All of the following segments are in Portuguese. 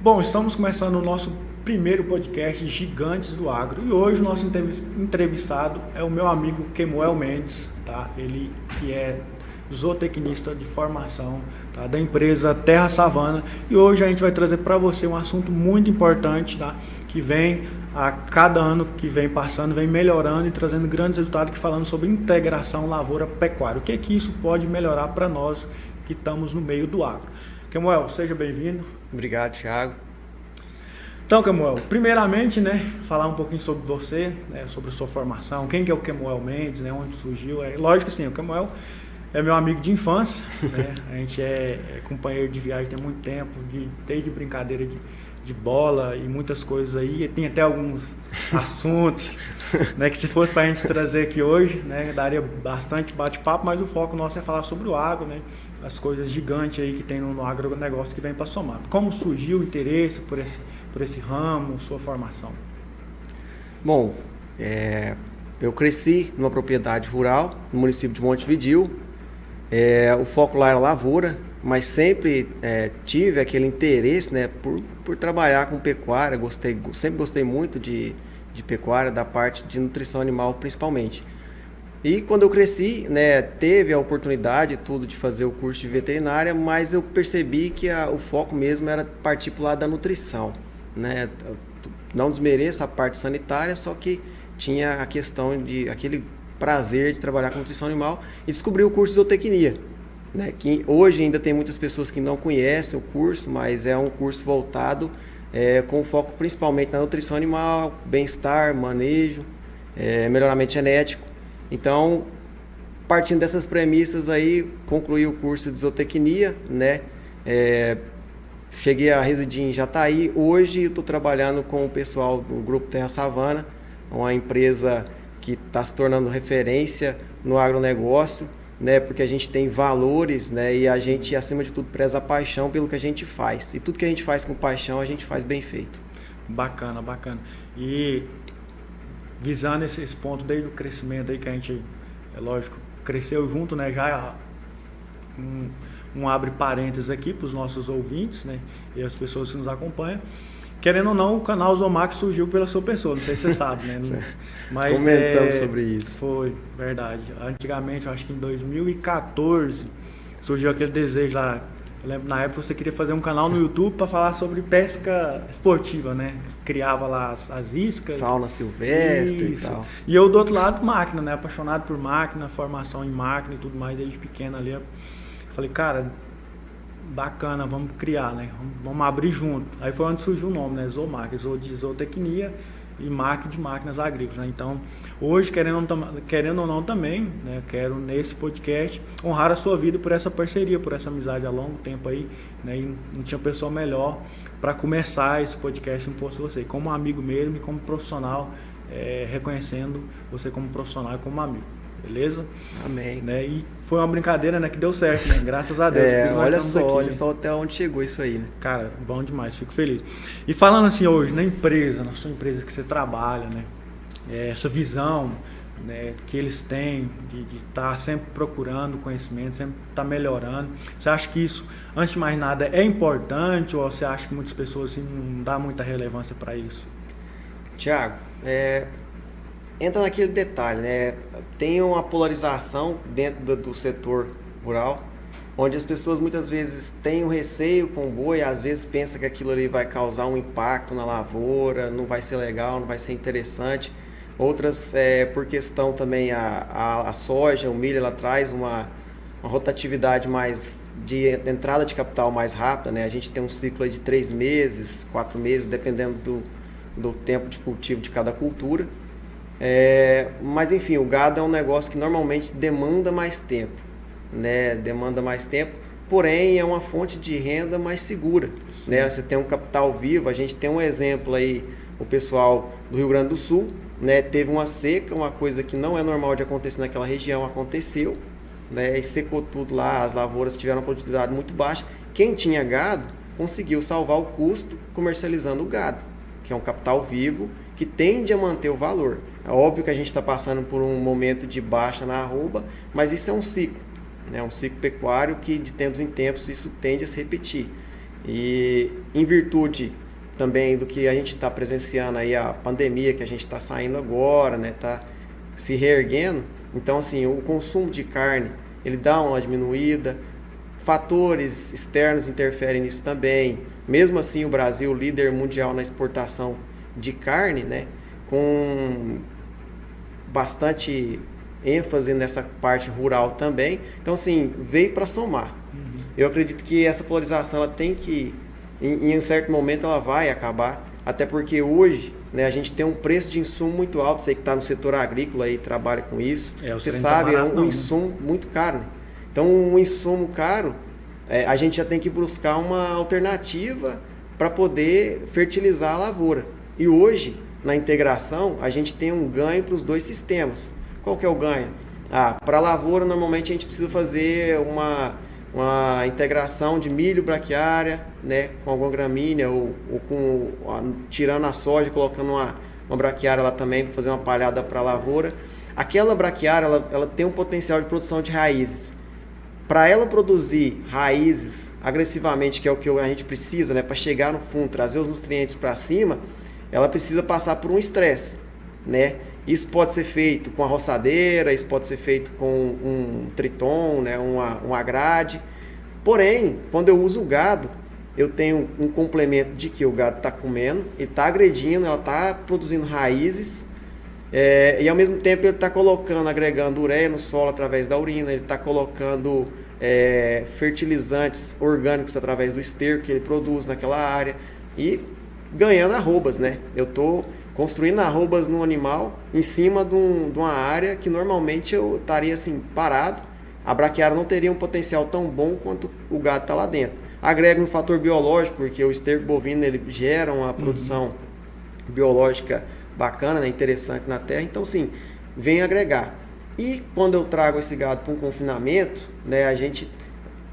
Bom, estamos começando o nosso primeiro podcast Gigantes do Agro e hoje o nosso entrevistado é o meu amigo Kemuel Mendes, tá? Ele que é zootecnista de formação, tá? Da empresa Terra Savana, e hoje a gente vai trazer para você um assunto muito importante, tá? Que vem a cada ano que vem passando, vem melhorando e trazendo grandes resultados, que falando sobre integração lavoura-pecuária. O que isso pode melhorar para nós que estamos no meio do agro? Kemuel, seja bem-vindo. Obrigado, Thiago. Então, Kemuel, primeiramente, né, falar um pouquinho sobre você, né, sobre a sua formação, quem que é o Kemuel Mendes, né, onde surgiu. Lógico que sim, o Kemuel é meu amigo de infância, né, a gente é companheiro de viagem tem muito tempo, desde brincadeira de bola e muitas coisas aí, e tem até alguns assuntos, né, que se fosse para a gente trazer aqui hoje, né, daria bastante bate-papo, mas o foco nosso é falar sobre o agro, né, as coisas gigantes aí que tem no agronegócio que vem para somar. Como surgiu o interesse por esse ramo, sua formação? Bom, eu cresci numa propriedade rural no município de Montevidéu. O foco lá era lavoura, mas sempre tive aquele interesse, né, por trabalhar com pecuária. Sempre gostei muito de pecuária, da parte de nutrição animal principalmente. E quando eu cresci, né, teve a oportunidade tudo de fazer o curso de veterinária, mas eu percebi que o foco mesmo era partir para o lado da nutrição, né? Não desmereço a parte sanitária, só que tinha a questão de aquele prazer de trabalhar com nutrição animal, e descobri o curso de zootecnia, né, que hoje ainda tem muitas pessoas que não conhecem o curso, mas é um curso voltado com foco principalmente na nutrição animal, bem-estar, manejo, melhoramento genético. Então, partindo dessas premissas aí, concluí o curso de zootecnia, né? Cheguei a residir em Jataí. Hoje eu estou trabalhando com o pessoal do Grupo Terra Savana, uma empresa que está se tornando referência no agronegócio, né? Porque a gente tem valores, né? E a gente, acima de tudo, preza a paixão pelo que a gente faz. E tudo que a gente faz com paixão, a gente faz bem feito. Bacana, bacana. E visando esse ponto desde o crescimento aí que a gente, lógico, cresceu junto, né? Já um abre parênteses aqui para os nossos ouvintes, né? E as pessoas que nos acompanham. Querendo ou não, o canal Zomac surgiu pela sua pessoa, não sei se você sabe, né? Mas comentamos sobre isso. Foi, verdade. Antigamente, eu acho que em 2014, surgiu aquele desejo lá. Eu lembro, na época, você queria fazer um canal no YouTube para falar sobre pesca esportiva, né? Criava lá as iscas. Fauna silvestre. Isso. E tal. E eu, do outro lado, máquina, né? Apaixonado por máquina, formação em máquina e tudo mais, desde pequeno ali. Eu falei, cara, bacana, vamos criar, né? Vamos abrir junto. Aí foi onde surgiu o nome, né? Zomac, de zootecnia e MAC de máquinas agrícolas, né? Então, hoje, querendo ou não também, né, quero nesse podcast honrar a sua vida por essa parceria, por essa amizade há longo tempo aí, né? E não tinha pessoa melhor para começar esse podcast se não fosse você, como amigo mesmo e como profissional, reconhecendo você como profissional e como amigo. Beleza? Amém. Né? E foi uma brincadeira, né, que deu certo, né? Graças a Deus. Olha só até onde chegou isso aí, né? Cara, bom demais, fico feliz. E falando assim hoje, na empresa, na sua empresa que você trabalha, né? Essa visão, né, que eles têm de estar sempre procurando conhecimento, sempre estar melhorando. Você acha que isso, antes de mais nada, é importante, ou você acha que muitas pessoas assim, não dão muita relevância para isso? Tiago, entra naquele detalhe, né? Tem uma polarização dentro do setor rural, onde as pessoas muitas vezes têm um receio com o boi, às vezes pensam que aquilo ali vai causar um impacto na lavoura, não vai ser legal, não vai ser interessante. Outras, por questão também, a soja, o milho, ela traz uma rotatividade mais de entrada de capital mais rápida, né? A gente tem um ciclo de 3 meses, 4 meses, dependendo do tempo de cultivo de cada cultura. Mas enfim, o gado é um negócio que normalmente demanda mais tempo, né? Demanda mais tempo, porém é uma fonte de renda mais segura, né? Você tem um capital vivo. A gente tem um exemplo aí, o pessoal do Rio Grande do Sul, né? Teve uma seca, uma coisa que não é normal de acontecer naquela região, aconteceu, né? E secou tudo lá, as lavouras tiveram uma produtividade muito baixa. Quem tinha gado conseguiu salvar o custo comercializando o gado, que é um capital vivo que tende a manter o valor. É óbvio que a gente está passando por um momento de baixa na arroba, mas isso é um ciclo, né? Um ciclo pecuário que de tempos em tempos isso tende a se repetir. E em virtude também do que a gente está presenciando aí, a pandemia que a gente está saindo agora, né, está se reerguendo, então assim, o consumo de carne, ele dá uma diminuída, fatores externos interferem nisso também. Mesmo assim, o Brasil, líder mundial na exportação de carne, né, com bastante ênfase nessa parte rural também. Então, assim, veio para somar. Eu acredito que essa polarização ela tem que, em um certo momento, ela vai acabar. Até porque hoje, né, a gente tem um preço de insumo muito alto. Você que está no setor agrícola e trabalha com isso, você sabe, é um insumo muito caro. Né? Então, um insumo caro, a gente já tem que buscar uma alternativa para poder fertilizar a lavoura. E hoje, na integração, a gente tem um ganho para os dois sistemas. Qual que é o ganho? Para a lavoura, normalmente a gente precisa fazer uma integração de milho braquiária, né, com alguma gramínea ou tirando a soja, colocando uma braquiária lá também para fazer uma palhada para a lavoura. Aquela braquiária ela tem um potencial de produção de raízes. Para ela produzir raízes agressivamente, que é o que a gente precisa, né, para chegar no fundo, trazer os nutrientes para cima, ela precisa passar por um estresse, né? Isso pode ser feito com a roçadeira, isso pode ser feito com um triton, né, uma grade. Porém, quando eu uso o gado, eu tenho um complemento de que o gado está comendo, ele está agredindo, ela está produzindo raízes, e ao mesmo tempo ele está agregando ureia no solo através da urina, ele está colocando fertilizantes orgânicos através do esterco que ele produz naquela área e ganhando arrobas, né? Eu estou construindo arrobas no animal em cima de uma área que normalmente eu estaria assim parado. A braquiária não teria um potencial tão bom quanto o gado está lá dentro. Agrega um fator biológico, porque o esterco bovino ele gera uma produção biológica bacana, né, interessante na terra. Então, sim, vem agregar. E quando eu trago esse gado para um confinamento, né, a gente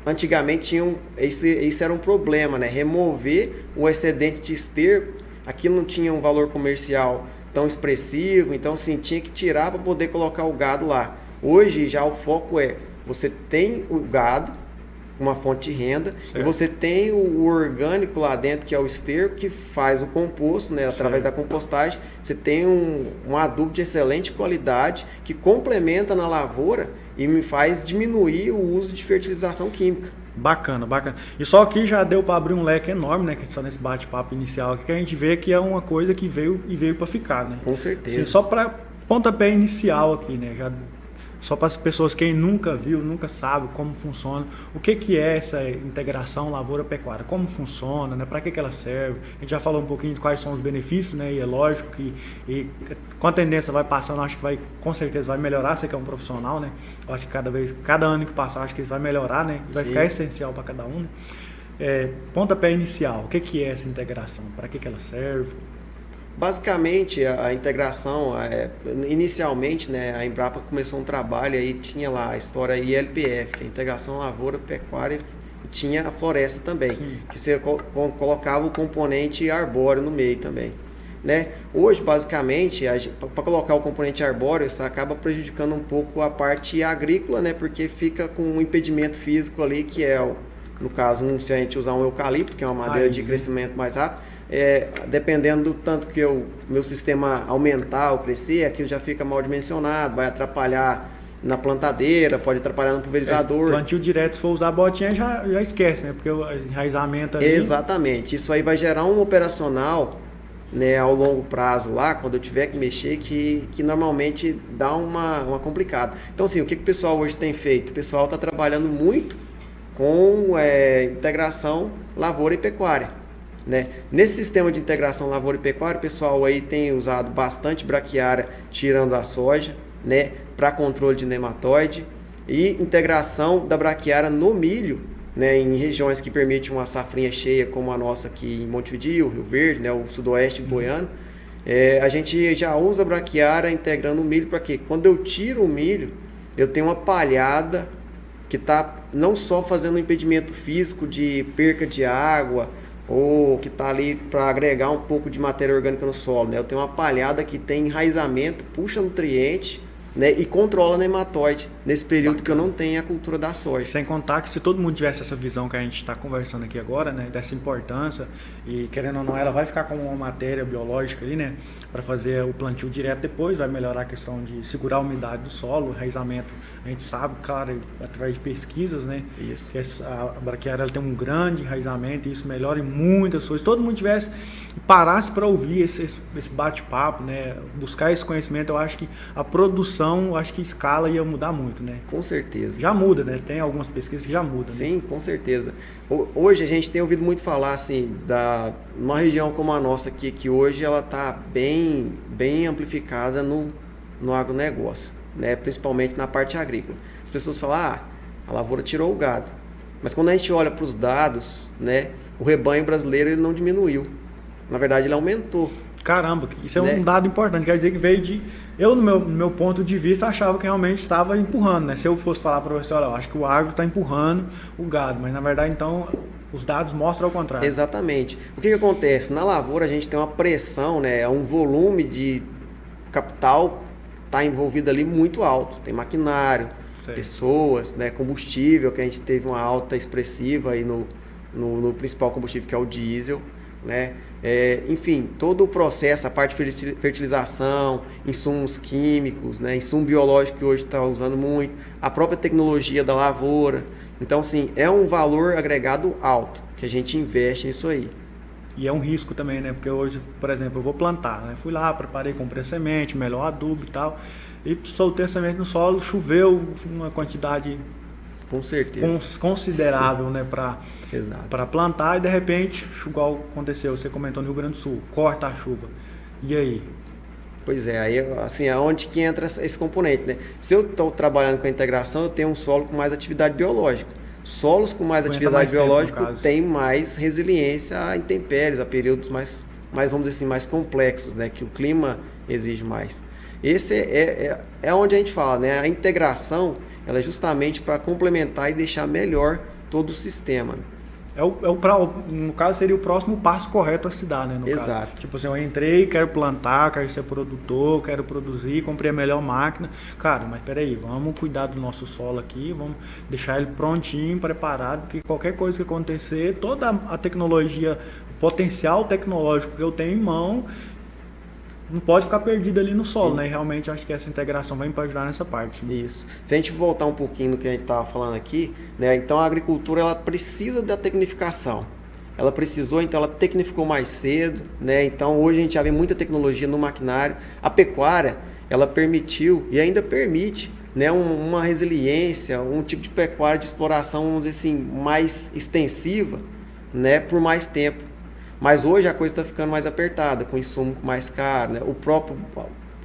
antigamente tinha esse era um problema, né, remover o excedente de esterco. Aquilo não tinha um valor comercial tão expressivo, então assim, tinha que tirar para poder colocar o gado lá. Hoje já o foco você tem o gado, uma fonte de renda, certo, e você tem o orgânico lá dentro, que é o esterco, que faz o composto, né, através da compostagem. Você tem um adubo de excelente qualidade, que complementa na lavoura e me faz diminuir o uso de fertilização química. Bacana, bacana. E só aqui já deu para abrir um leque enorme, né? Só nesse bate-papo inicial aqui, que a gente vê que é uma coisa que veio para ficar, né? Com certeza. Assim, só para pontapé inicial aqui, né? Já, só para as pessoas que nunca viu, nunca sabe como funciona, o que é essa integração lavoura-pecuária, como funciona, né? Para que ela serve. A gente já falou um pouquinho de quais são os benefícios, né? E é lógico que com a tendência vai passando, acho que com certeza vai melhorar. Você que é um profissional, né? Eu acho que cada ano que passar, acho que isso vai melhorar, né? Vai ficar essencial para cada um, né? Pontapé inicial, o que é essa integração? Para que ela serve? Basicamente, a integração, inicialmente, né, a Embrapa começou um trabalho aí, tinha lá a história ILPF, que é a Integração Lavoura-Pecuária, e tinha a floresta também, sim, que você colocava o componente arbóreo no meio também. Né? Hoje, basicamente, para colocar o componente arbóreo, isso acaba prejudicando um pouco a parte agrícola, né, porque fica com um impedimento físico ali, que é, no caso, se a gente usar um eucalipto, que é uma madeira de crescimento mais rápido, dependendo do tanto que meu sistema aumentar ou crescer, aquilo já fica mal dimensionado, vai atrapalhar na plantadeira, pode atrapalhar no pulverizador. Plantio direto, se for usar a botinha, já esquece, né? Porque o enraizamento ali... Exatamente. Isso aí vai gerar um operacional, né, ao longo prazo lá, quando eu tiver que mexer, que normalmente dá uma complicada. Então, assim, o que o pessoal hoje tem feito? O pessoal está trabalhando muito com integração lavoura e pecuária. Né? Nesse sistema de integração lavoura e pecuária, o pessoal aí tem usado bastante braquiária tirando a soja, né, para controle de nematóide, e integração da braquiária no milho, né, em regiões que permitem uma safrinha cheia, como a nossa aqui em Montevidéu, Rio Verde, né, o sudoeste goiano. A gente já usa a braquiária integrando o milho para quê? Quando eu tiro o milho, eu tenho uma palhada que está não só fazendo um impedimento físico de perca de água, ou que está ali para agregar um pouco de matéria orgânica no solo, né? Eu tenho uma palhada que tem enraizamento, puxa nutriente, né, e controla nematóide nesse período que eu não tenho a cultura da soja. Sem contar que se todo mundo tivesse essa visão que a gente está conversando aqui agora, né, dessa importância, e querendo ou não, ela vai ficar com uma matéria biológica ali, né, para fazer o plantio direto depois, vai melhorar a questão de segurar a umidade do solo, o enraizamento, a gente sabe, claro, através de pesquisas, né, Isso. que a braquiária ela tem um grande enraizamento e isso melhora em muitas coisas. Se todo mundo tivesse parasse para ouvir esse bate-papo, né, buscar esse conhecimento, eu acho que a produção, eu acho que a escala ia mudar muito, né? Com certeza. Já muda, né? Tem algumas pesquisas que já mudam. Sim, né? com certeza. Hoje a gente tem ouvido muito falar assim, numa região como a nossa aqui, que hoje ela está bem amplificada no agronegócio, né? Principalmente na parte agrícola. As pessoas falam, a lavoura tirou o gado. Mas quando a gente olha para os dados, né, o rebanho brasileiro ele não diminuiu. Na verdade, ele aumentou. Caramba, isso é né? um dado importante, quer dizer que veio de... Eu, no meu ponto de vista, achava que realmente estava empurrando, né? Se eu fosse falar para você, olha, eu acho que o agro está empurrando o gado, mas na verdade, então, os dados mostram ao contrário. Exatamente. O que acontece? Na lavoura, a gente tem uma pressão, né? Um volume de capital está envolvido ali muito alto. Tem maquinário, pessoas, né? Combustível, que a gente teve uma alta expressiva aí no principal combustível, que é o diesel, né? Enfim, todo o processo, a parte de fertilização, insumos químicos, né? Insumo biológico que hoje está usando muito, a própria tecnologia da lavoura. Então, sim, é um valor agregado alto que a gente investe nisso aí. E é um risco também, né? Porque hoje, por exemplo, eu vou plantar, né? Fui lá, preparei, comprei a semente, melhor adubo e tal, e soltei a semente no solo, choveu uma quantidade... Com certeza. Considerável, né, para plantar e de repente, igual aconteceu, você comentou no Rio Grande do Sul, corta a chuva. E aí? Pois é, aí assim, aonde que entra esse componente, né? Se eu estou trabalhando com a integração, eu tenho um solo com mais atividade biológica. Solos com mais atividade biológica têm mais resiliência a intempéries, a períodos mais, vamos dizer assim, mais complexos, né? Que o clima exige mais. Esse é onde a gente fala, né? A integração, ela é justamente para complementar e deixar melhor todo o sistema. No caso, seria o próximo passo correto a se dar, né? Exato. Caso. Tipo assim, eu entrei, quero plantar, quero ser produtor, quero produzir, comprei a melhor máquina. Cara, mas peraí, vamos cuidar do nosso solo aqui, vamos deixar ele prontinho, preparado, porque qualquer coisa que acontecer, toda a tecnologia, o potencial tecnológico que eu tenho em mão, não pode ficar perdido ali no solo, né? E realmente acho que essa integração vai me ajudar nessa parte. Né? Isso. Se a gente voltar um pouquinho no que a gente estava falando aqui, né? Então a agricultura ela precisa da tecnificação. Ela precisou, então ela tecnificou mais cedo, né? Então hoje a gente já vê muita tecnologia no maquinário. A pecuária, ela permitiu e ainda permite, né, uma resiliência, um tipo de pecuária de exploração, vamos dizer assim, mais extensiva, né, por mais tempo. Mas hoje a coisa está ficando mais apertada, com insumo mais caro, né? O próprio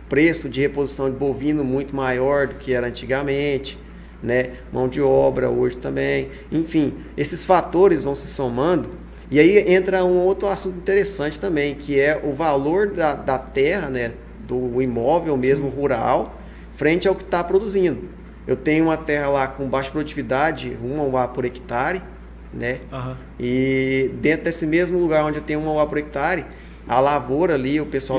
preço de reposição de bovino muito maior do que era antigamente, né? Mão de obra hoje também. Enfim, esses fatores vão se somando. E aí entra um outro assunto interessante também, que é o valor da terra, né? Do imóvel mesmo, sim, rural, frente ao que está produzindo. Eu tenho uma terra lá com baixa produtividade, 1 UA por hectare, né? Uhum. E dentro desse mesmo lugar onde eu tenho 1 UA por hectare, a lavoura ali, o pessoal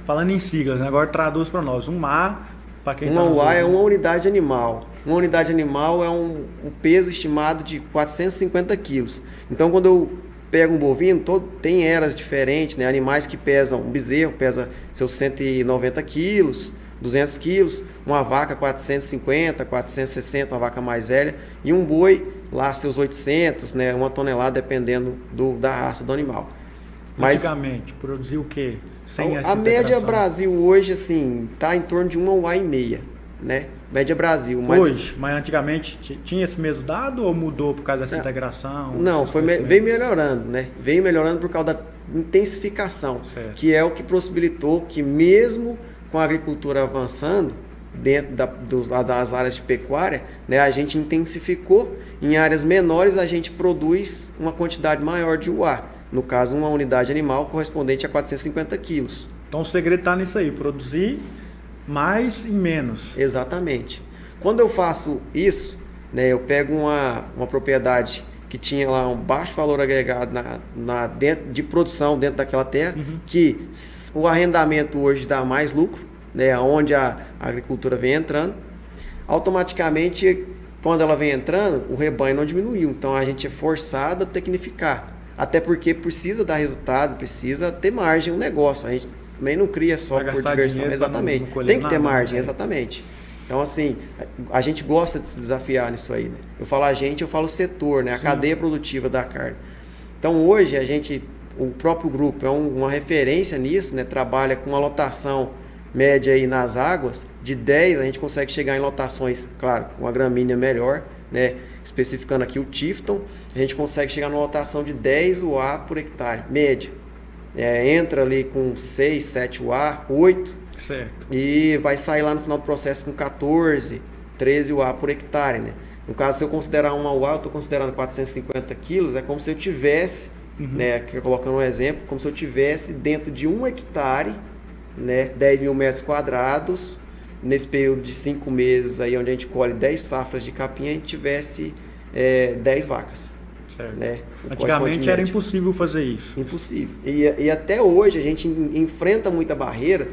falando em siglas, né? Agora traduz para nós. 1 UA, para quem 1 UA é uma unidade animal. Uma unidade animal é um peso estimado de 450 quilos. Então, quando eu pego um bovino, tem eras diferentes, né? Animais que pesam, um bezerro pesa seus 190 quilos, 200 quilos, uma vaca 450, 460, uma vaca mais velha, e um boi lá seus 800, né, 1 tonelada, dependendo da raça do animal. Mas antigamente, produziu o quê? A média Brasil hoje, assim, está em torno de 1 UA e meia, né? Média Brasil. Hoje, mas antigamente tinha esse mesmo dado ou mudou por causa dessa integração? Não, veio melhorando, né? Veio melhorando por causa da intensificação, certo, que é o que possibilitou que mesmo com a agricultura avançando, dentro das áreas de pecuária, né, a gente intensificou, em áreas menores a gente produz uma quantidade maior de UA, no caso uma unidade animal correspondente a 450 quilos. Então o segredo está nisso aí, produzir mais e menos. Exatamente. Quando eu faço isso, né, eu pego uma propriedade que tinha lá um baixo valor agregado dentro de produção dentro daquela terra, uhum, que o arrendamento hoje dá mais lucro, né, onde a agricultura vem entrando, automaticamente, quando ela vem entrando, o rebanho não diminuiu. Então, a gente é forçado a tecnificar. Até porque precisa dar resultado, precisa ter margem no negócio. A gente também não cria só por diversão. Exatamente. Tem que ter margem, exatamente. Então, assim, a gente gosta de se desafiar nisso aí, né? Eu falo a gente, eu falo o setor, né? A cadeia produtiva da carne. Então, hoje, o próprio grupo é uma referência nisso, né? Trabalha com uma lotação média aí nas águas, de 10, a gente consegue chegar em lotações, claro, com uma gramínea melhor, né? Especificando aqui o Tifton, a gente consegue chegar numa lotação de 10 UA por hectare, média. Entra ali com 6, 7 UA, 8, certo. E vai sair lá no final do processo com 14, 13 UA por hectare, né? No caso, se eu considerar uma UA, eu estou considerando 450 quilos, é como se eu tivesse, né, aqui colocando um exemplo, como se eu tivesse dentro de 1 hectare, né, 10 mil metros quadrados, nesse período de 5 meses, aí, onde a gente colhe 10 safras de capim, a gente tivesse 10 vacas. Certo. Né? Antigamente era impossível fazer isso. Impossível. E até hoje a gente enfrenta muita barreira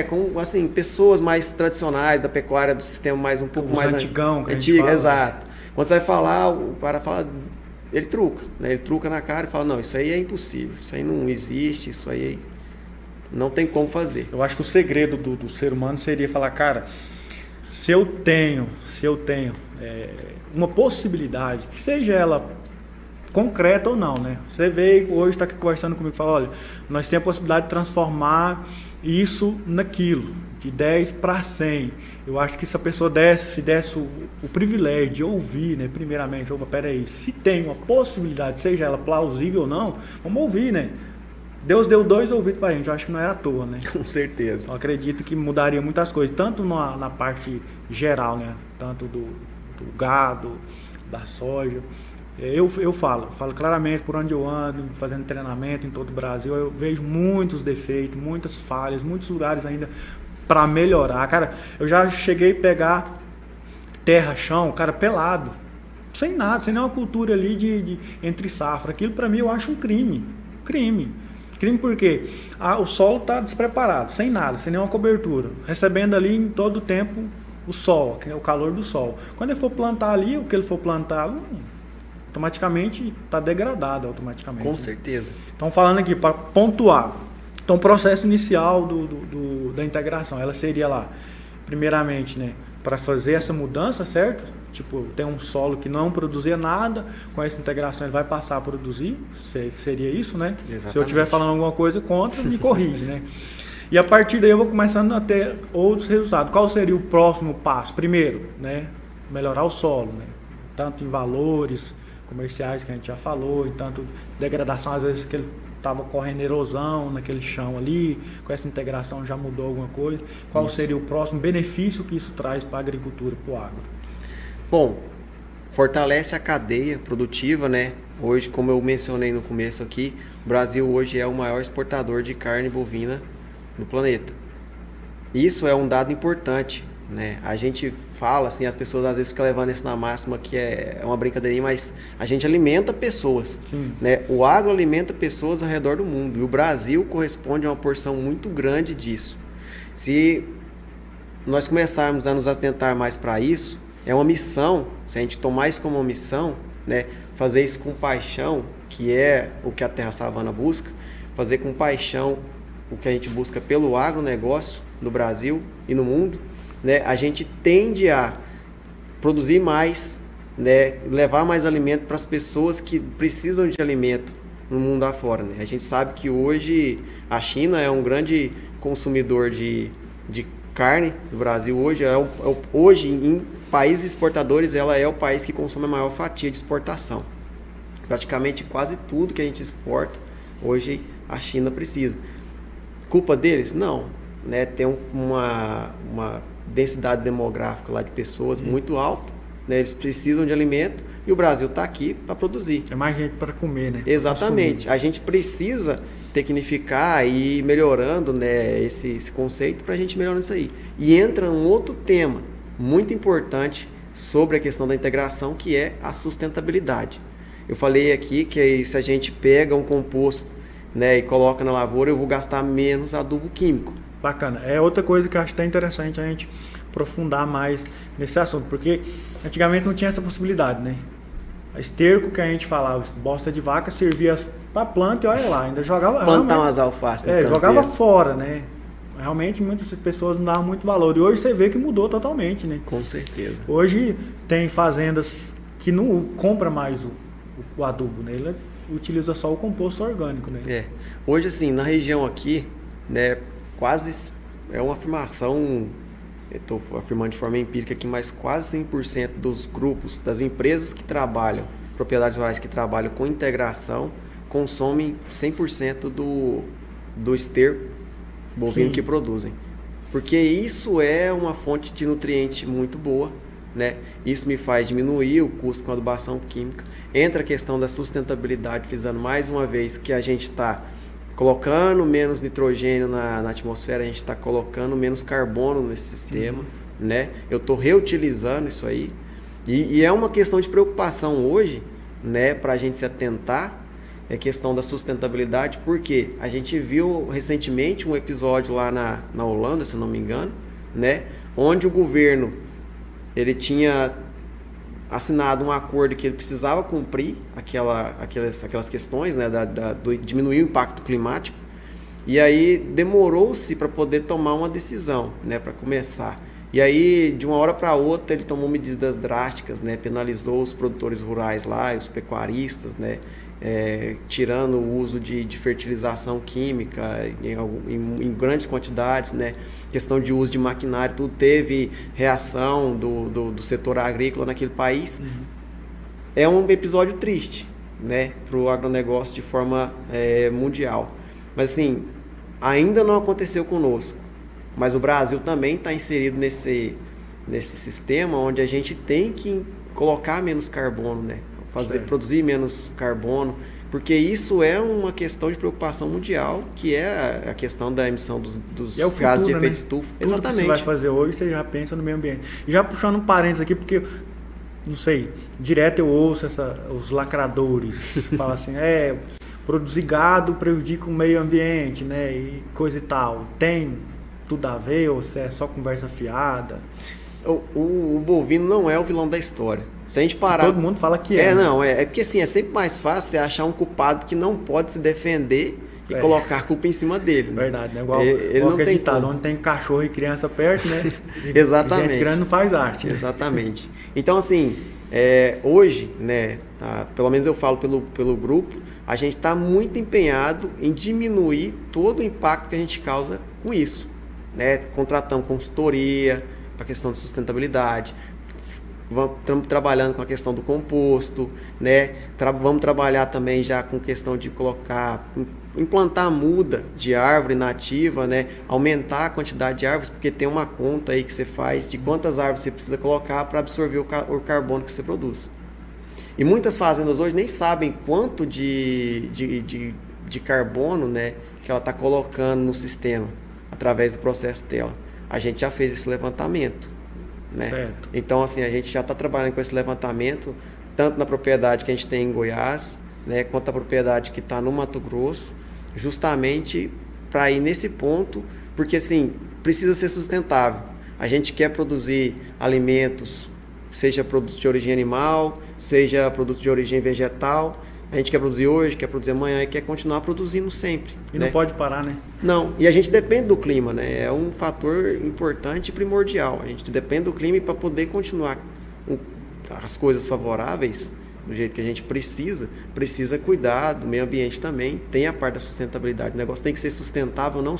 com assim, pessoas mais tradicionais da pecuária, do sistema mais um pouco mais antigo. Exato. Quando você vai falar, o cara fala, ele truca, né? Ele truca na cara e fala, não, isso aí é impossível, isso aí não existe, isso aí não tem como fazer. Eu acho que o segredo do ser humano seria falar, cara, se eu tenho uma possibilidade, que seja ela concreta ou não, né? Você veio hoje, está aqui conversando comigo e fala, olha, nós temos a possibilidade de transformar isso naquilo, de 10 para 100. Eu acho que se a pessoa se desse o privilégio de ouvir, né? Primeiramente, peraí, se tem uma possibilidade, seja ela plausível ou não, vamos ouvir, né? Deus deu 2 ouvidos para a gente, eu acho que não é à toa, né? Com certeza. Eu acredito que mudaria muitas coisas, tanto na parte geral, né? Tanto do gado, da soja. Eu falo claramente por onde eu ando, fazendo treinamento em todo o Brasil, eu vejo muitos defeitos, muitas falhas, muitos lugares ainda para melhorar. Cara, eu já cheguei a pegar terra, chão, cara, pelado, sem nada, sem nenhuma cultura ali de entre safra. Aquilo para mim eu acho um crime. Crime porque o solo está despreparado, sem nada, sem nenhuma cobertura, recebendo ali em todo o tempo o sol, o calor do sol. Quando ele for plantar ali, o que ele for plantar, automaticamente está degradado automaticamente. Com certeza. Então, falando aqui, para pontuar, então o processo inicial da integração, ela seria lá, primeiramente, né, para fazer essa mudança, certo? Tipo, tem um solo que não produzia nada, com essa integração ele vai passar a produzir, seria isso, né? Exatamente. Se eu estiver falando alguma coisa contra, me corrige, né? E a partir daí eu vou começando a ter outros resultados. Qual seria o próximo passo? Primeiro, né, melhorar o solo, né? Tanto em valores comerciais que a gente já falou, e tanto degradação, às vezes que ele estava correndo erosão naquele chão ali, com essa integração já mudou alguma coisa. Qual seria o próximo benefício que isso traz para a agricultura, para o agro? Bom, fortalece a cadeia produtiva, né? Hoje, como eu mencionei no começo aqui, o Brasil hoje é o maior exportador de carne bovina no planeta. Isso é um dado importante, né? A gente fala assim, as pessoas às vezes ficam levando isso na máxima que é uma brincadeirinha, mas a gente alimenta pessoas, né? O agro alimenta pessoas ao redor do mundo e o Brasil corresponde a uma porção muito grande disso. Se nós começarmos a nos atentar mais para isso, é uma missão, se a gente tomar isso como uma missão, né? Fazer isso com paixão, que é o que a Terra Savana busca, fazer com paixão o que a gente busca pelo agronegócio no Brasil e no mundo, né? A gente tende a produzir mais, né? Levar mais alimento para as pessoas que precisam de alimento no mundo afora, né? A gente sabe que hoje a China é um grande consumidor de carne do Brasil. Hoje em países exportadores, ela é o país que consome a maior fatia de exportação. Praticamente quase tudo que a gente exporta, hoje a China precisa. Culpa deles? Não. Né? Tem uma densidade demográfica lá de pessoas muito alta, né? Eles precisam de alimento e o Brasil está aqui para produzir. É mais gente para comer, né? Exatamente. A gente precisa tecnificar e ir melhorando, né, esse conceito para a gente melhorar isso aí. E entra um outro tema muito importante sobre a questão da integração, que é a sustentabilidade. Eu falei aqui que se a gente pega um composto, né, e coloca na lavoura, eu vou gastar menos adubo químico. Bacana. É outra coisa que eu acho até interessante a gente aprofundar mais nesse assunto, porque antigamente não tinha essa possibilidade, né? Esterco que a gente falava, bosta de vaca servia para planta e olha lá, ainda jogava... Plantar umas alfaces no canteiro. Jogava fora, né? Realmente muitas pessoas não davam muito valor. E hoje você vê que mudou totalmente, né? Com certeza. Hoje tem fazendas que não compra mais o adubo, né? Ele utiliza só o composto orgânico, né? Hoje, assim, na região aqui, né, quase é uma afirmação, eu estou afirmando de forma empírica aqui, mas quase 100% dos grupos, das empresas que trabalham, propriedades rurais que trabalham com integração, consomem 100% do esterco bovino que produzem. Porque isso é uma fonte de nutriente muito boa, né? Isso me faz diminuir o custo com a adubação química. Entra a questão da sustentabilidade, frisando mais uma vez que a gente está colocando menos nitrogênio na atmosfera, a gente está colocando menos carbono nesse sistema, né? Eu estou reutilizando isso aí. E é uma questão de preocupação hoje, né, para a gente se atentar, é questão da sustentabilidade, porque a gente viu recentemente um episódio lá na Holanda, se não me engano, né, onde o governo ele tinha assinado um acordo que ele precisava cumprir aquelas questões, né, do diminuir o impacto climático, e aí demorou-se para poder tomar uma decisão, né, para começar. E aí, de uma hora para outra, ele tomou medidas drásticas, né, penalizou os produtores rurais lá, os pecuaristas, né, tirando o uso de fertilização química em grandes quantidades, né? Questão de uso de maquinário, tudo teve reação do setor agrícola naquele país. É um episódio triste, né, para o agronegócio de forma mundial. Mas assim, ainda não aconteceu conosco, mas o Brasil também está inserido nesse sistema onde a gente tem que colocar menos carbono, né? Produzir menos carbono, porque isso é uma questão de preocupação mundial, que é a questão da emissão dos gases de efeito estufa. Tudo exatamente. Que você vai fazer hoje, você já pensa no meio ambiente. E já puxando um parênteses aqui, porque, não sei, direto eu ouço os lacradores, falam assim, produzir gado prejudica o meio ambiente, né, e coisa e tal. Tem tudo a ver ou se é só conversa fiada? O bovino não é o vilão da história. Se a gente parar... Todo mundo fala que é. Não, é porque assim, é sempre mais fácil você achar um culpado que não pode se defender e colocar a culpa em cima dele. Né? Verdade, né? Igual não tem ditado, onde tem cachorro e criança perto, né? Exatamente. Gente grande não faz arte. Né? Exatamente. Então, assim, hoje, né, pelo menos eu falo pelo grupo, a gente está muito empenhado em diminuir todo o impacto que a gente causa com isso. Né? Contratamos consultoria para a questão de sustentabilidade, estamos trabalhando com a questão do composto, né? Vamos trabalhar também já com questão de implantar muda de árvore nativa, né? Aumentar a quantidade de árvores, porque tem uma conta aí que você faz de quantas árvores você precisa colocar para absorver o carbono que você produz. E muitas fazendas hoje nem sabem quanto de carbono, né, que ela está colocando no sistema através do processo dela. A gente já fez esse levantamento, né? Certo. Então, assim, a gente já está trabalhando com esse levantamento, tanto na propriedade que a gente tem em Goiás, né, quanto a propriedade que está no Mato Grosso, justamente para ir nesse ponto, porque, assim, precisa ser sustentável. A gente quer produzir alimentos, seja produtos de origem animal, seja produtos de origem vegetal. A gente quer produzir hoje, quer produzir amanhã e quer continuar produzindo sempre. E não pode parar, né? Não, e a gente depende do clima, né? É um fator importante e primordial. A gente depende do clima para poder continuar as coisas favoráveis do jeito que a gente precisa cuidar do meio ambiente também. Tem a parte da sustentabilidade. O negócio tem que ser sustentável, não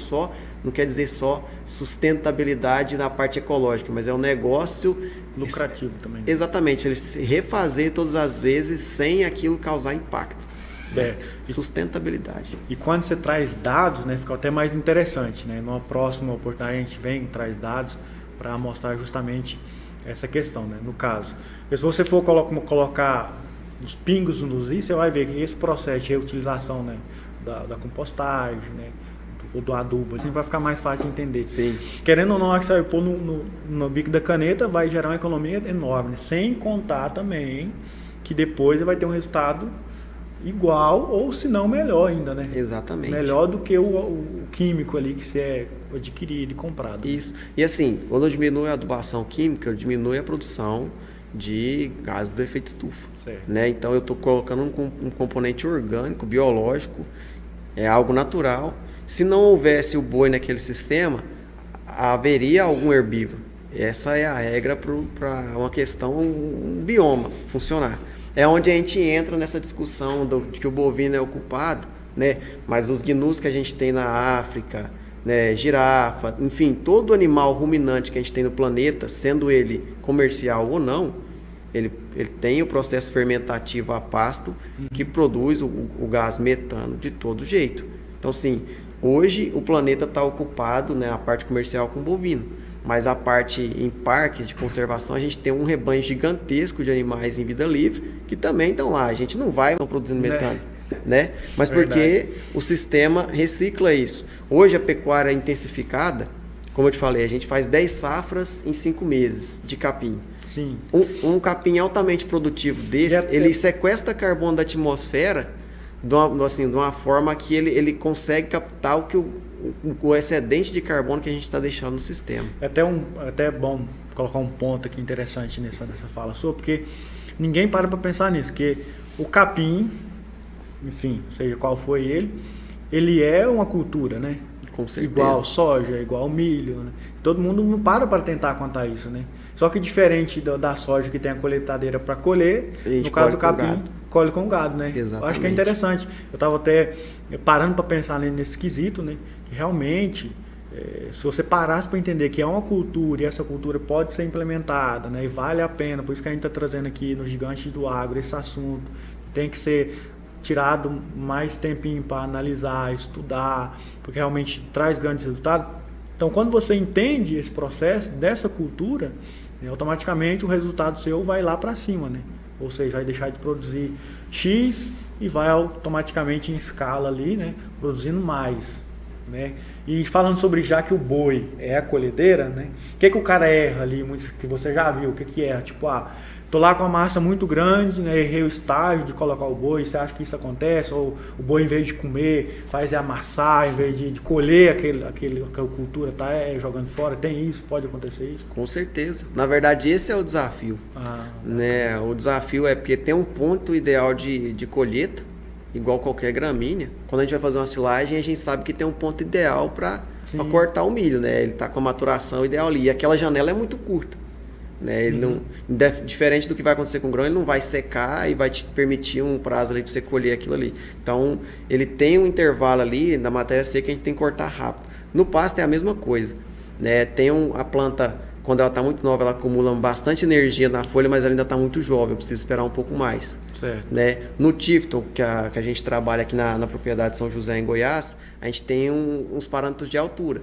quer dizer só sustentabilidade na parte ecológica, mas é um negócio lucrativo também. Exatamente, ele se refazer todas as vezes sem aquilo causar impacto. Sustentabilidade. E quando você traz dados, né, fica até mais interessante, né? Numa próxima oportunidade a gente vem e traz dados para mostrar justamente essa questão, né? No caso, se você for colocar os pingos nos is, você vai ver que esse processo de reutilização, né, da compostagem, né, do adubo, assim vai ficar mais fácil de entender. Sim. Querendo ou não, que você vai pôr no bico da caneta, vai gerar uma economia enorme, né? Sem contar também que depois vai ter um resultado igual ou se não melhor ainda, né? Exatamente. Melhor do que o químico ali que você é adquirido e comprado. Isso. E assim, quando eu diminuo a adubação química, eu diminuo a produção de gases do efeito estufa. Certo. Né? Então eu estou colocando um componente orgânico, biológico, é algo natural. Se não houvesse o boi naquele sistema, haveria algum herbívoro. Essa é a regra para uma questão, um bioma funcionar. É onde a gente entra nessa discussão de que o bovino é o culpado, né? Mas os gnus que a gente tem na África, né, girafa, enfim, todo animal ruminante que a gente tem no planeta, sendo ele comercial ou não, ele tem o processo fermentativo a pasto que produz o gás metano de todo jeito. Então, sim, hoje o planeta está ocupado, né, a parte comercial com bovino, mas a parte em parques de conservação, a gente tem um rebanho gigantesco de animais em vida livre que também estão lá. A gente não vai produzindo metano. Né? Mas porque o sistema recicla isso. Hoje a pecuária intensificada, como eu te falei, a gente faz 10 safras em 5 meses de capim. Sim. Um capim altamente produtivo desse, ele sequestra carbono da atmosfera de uma forma que ele consegue captar o excedente de carbono que a gente está deixando no sistema. É até bom colocar um ponto aqui interessante nessa fala sua, porque ninguém para pensar nisso, que o capim, enfim, seja qual foi ele é uma cultura, né? Com certeza. Igual soja, igual milho, né? Todo mundo não para tentar contar isso, né? Só que diferente da soja que tem a colheitadeira para colher, no caso do capim, colhe com gado, né? Exatamente. Eu acho que é interessante. Eu estava até parando para pensar nesse quesito, né? Que realmente, se você parasse para entender que é uma cultura e essa cultura pode ser implementada, né? E vale a pena, por isso que a gente está trazendo aqui no Gigantes do Agro esse assunto, tem que ser tirado mais tempinho para analisar, estudar, porque realmente traz grandes resultados. Então, quando você entende esse processo dessa cultura, automaticamente o resultado seu vai lá para cima, né? Ou seja, vai deixar de produzir X e vai automaticamente em escala ali, né? Produzindo mais, né? E falando sobre já que o boi é a colhedeira, né? O que o cara erra ali, que você já viu, o que erra? Tipo, tô lá com a massa muito grande, né? Errei o estágio de colocar o boi, você acha que isso acontece? Ou o boi, em vez de comer, faz amassar, em vez de colher aquela cultura, tá jogando fora? Tem isso? Pode acontecer isso? Com certeza. Na verdade, esse é o desafio. Né? O desafio é porque tem um ponto ideal de colheita, igual qualquer gramínea. Quando a gente vai fazer uma silagem, a gente sabe que tem um ponto ideal para cortar o milho, né? Ele está com a maturação ideal ali. E aquela janela é muito curta. Né? Ele não, diferente do que vai acontecer com o grão, ele não vai secar e vai te permitir um prazo ali para você colher aquilo ali. Então, ele tem um intervalo ali na matéria seca que a gente tem que cortar rápido. No pasto é a mesma coisa. Né? Tem a planta, quando ela está muito nova, ela acumula bastante energia na folha, mas ela ainda está muito jovem, eu preciso esperar um pouco mais. Certo. Né? No Tifton, que a gente trabalha aqui na propriedade de São José, em Goiás, a gente tem uns parâmetros de altura,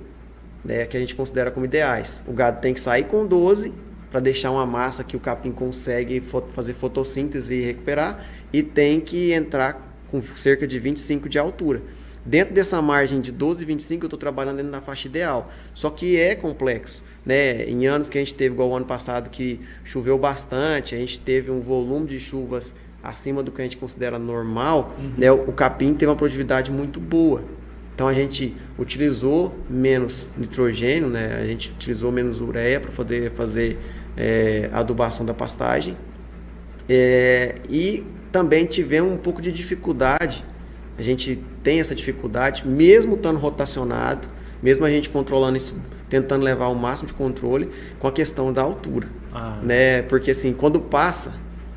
né, que a gente considera como ideais. O gado tem que sair com 12 para deixar uma massa que o capim consegue fazer fotossíntese e recuperar, e tem que entrar com cerca de 25 de altura. Dentro dessa margem de 12 e 25, eu estou trabalhando dentro da faixa ideal. Só que é complexo. Né? Em anos que a gente teve, igual o ano passado, que choveu bastante, a gente teve um volume de chuvas acima do que a gente considera normal, né? O capim teve uma produtividade muito boa. Então a gente utilizou menos nitrogênio, né? A gente utilizou menos ureia para poder fazer a adubação da pastagem. E também tivemos um pouco de dificuldade. A gente tem essa dificuldade, mesmo estando rotacionado, mesmo a gente controlando isso, tentando levar o máximo de controle com a questão da altura. Né? Porque assim, quando passa,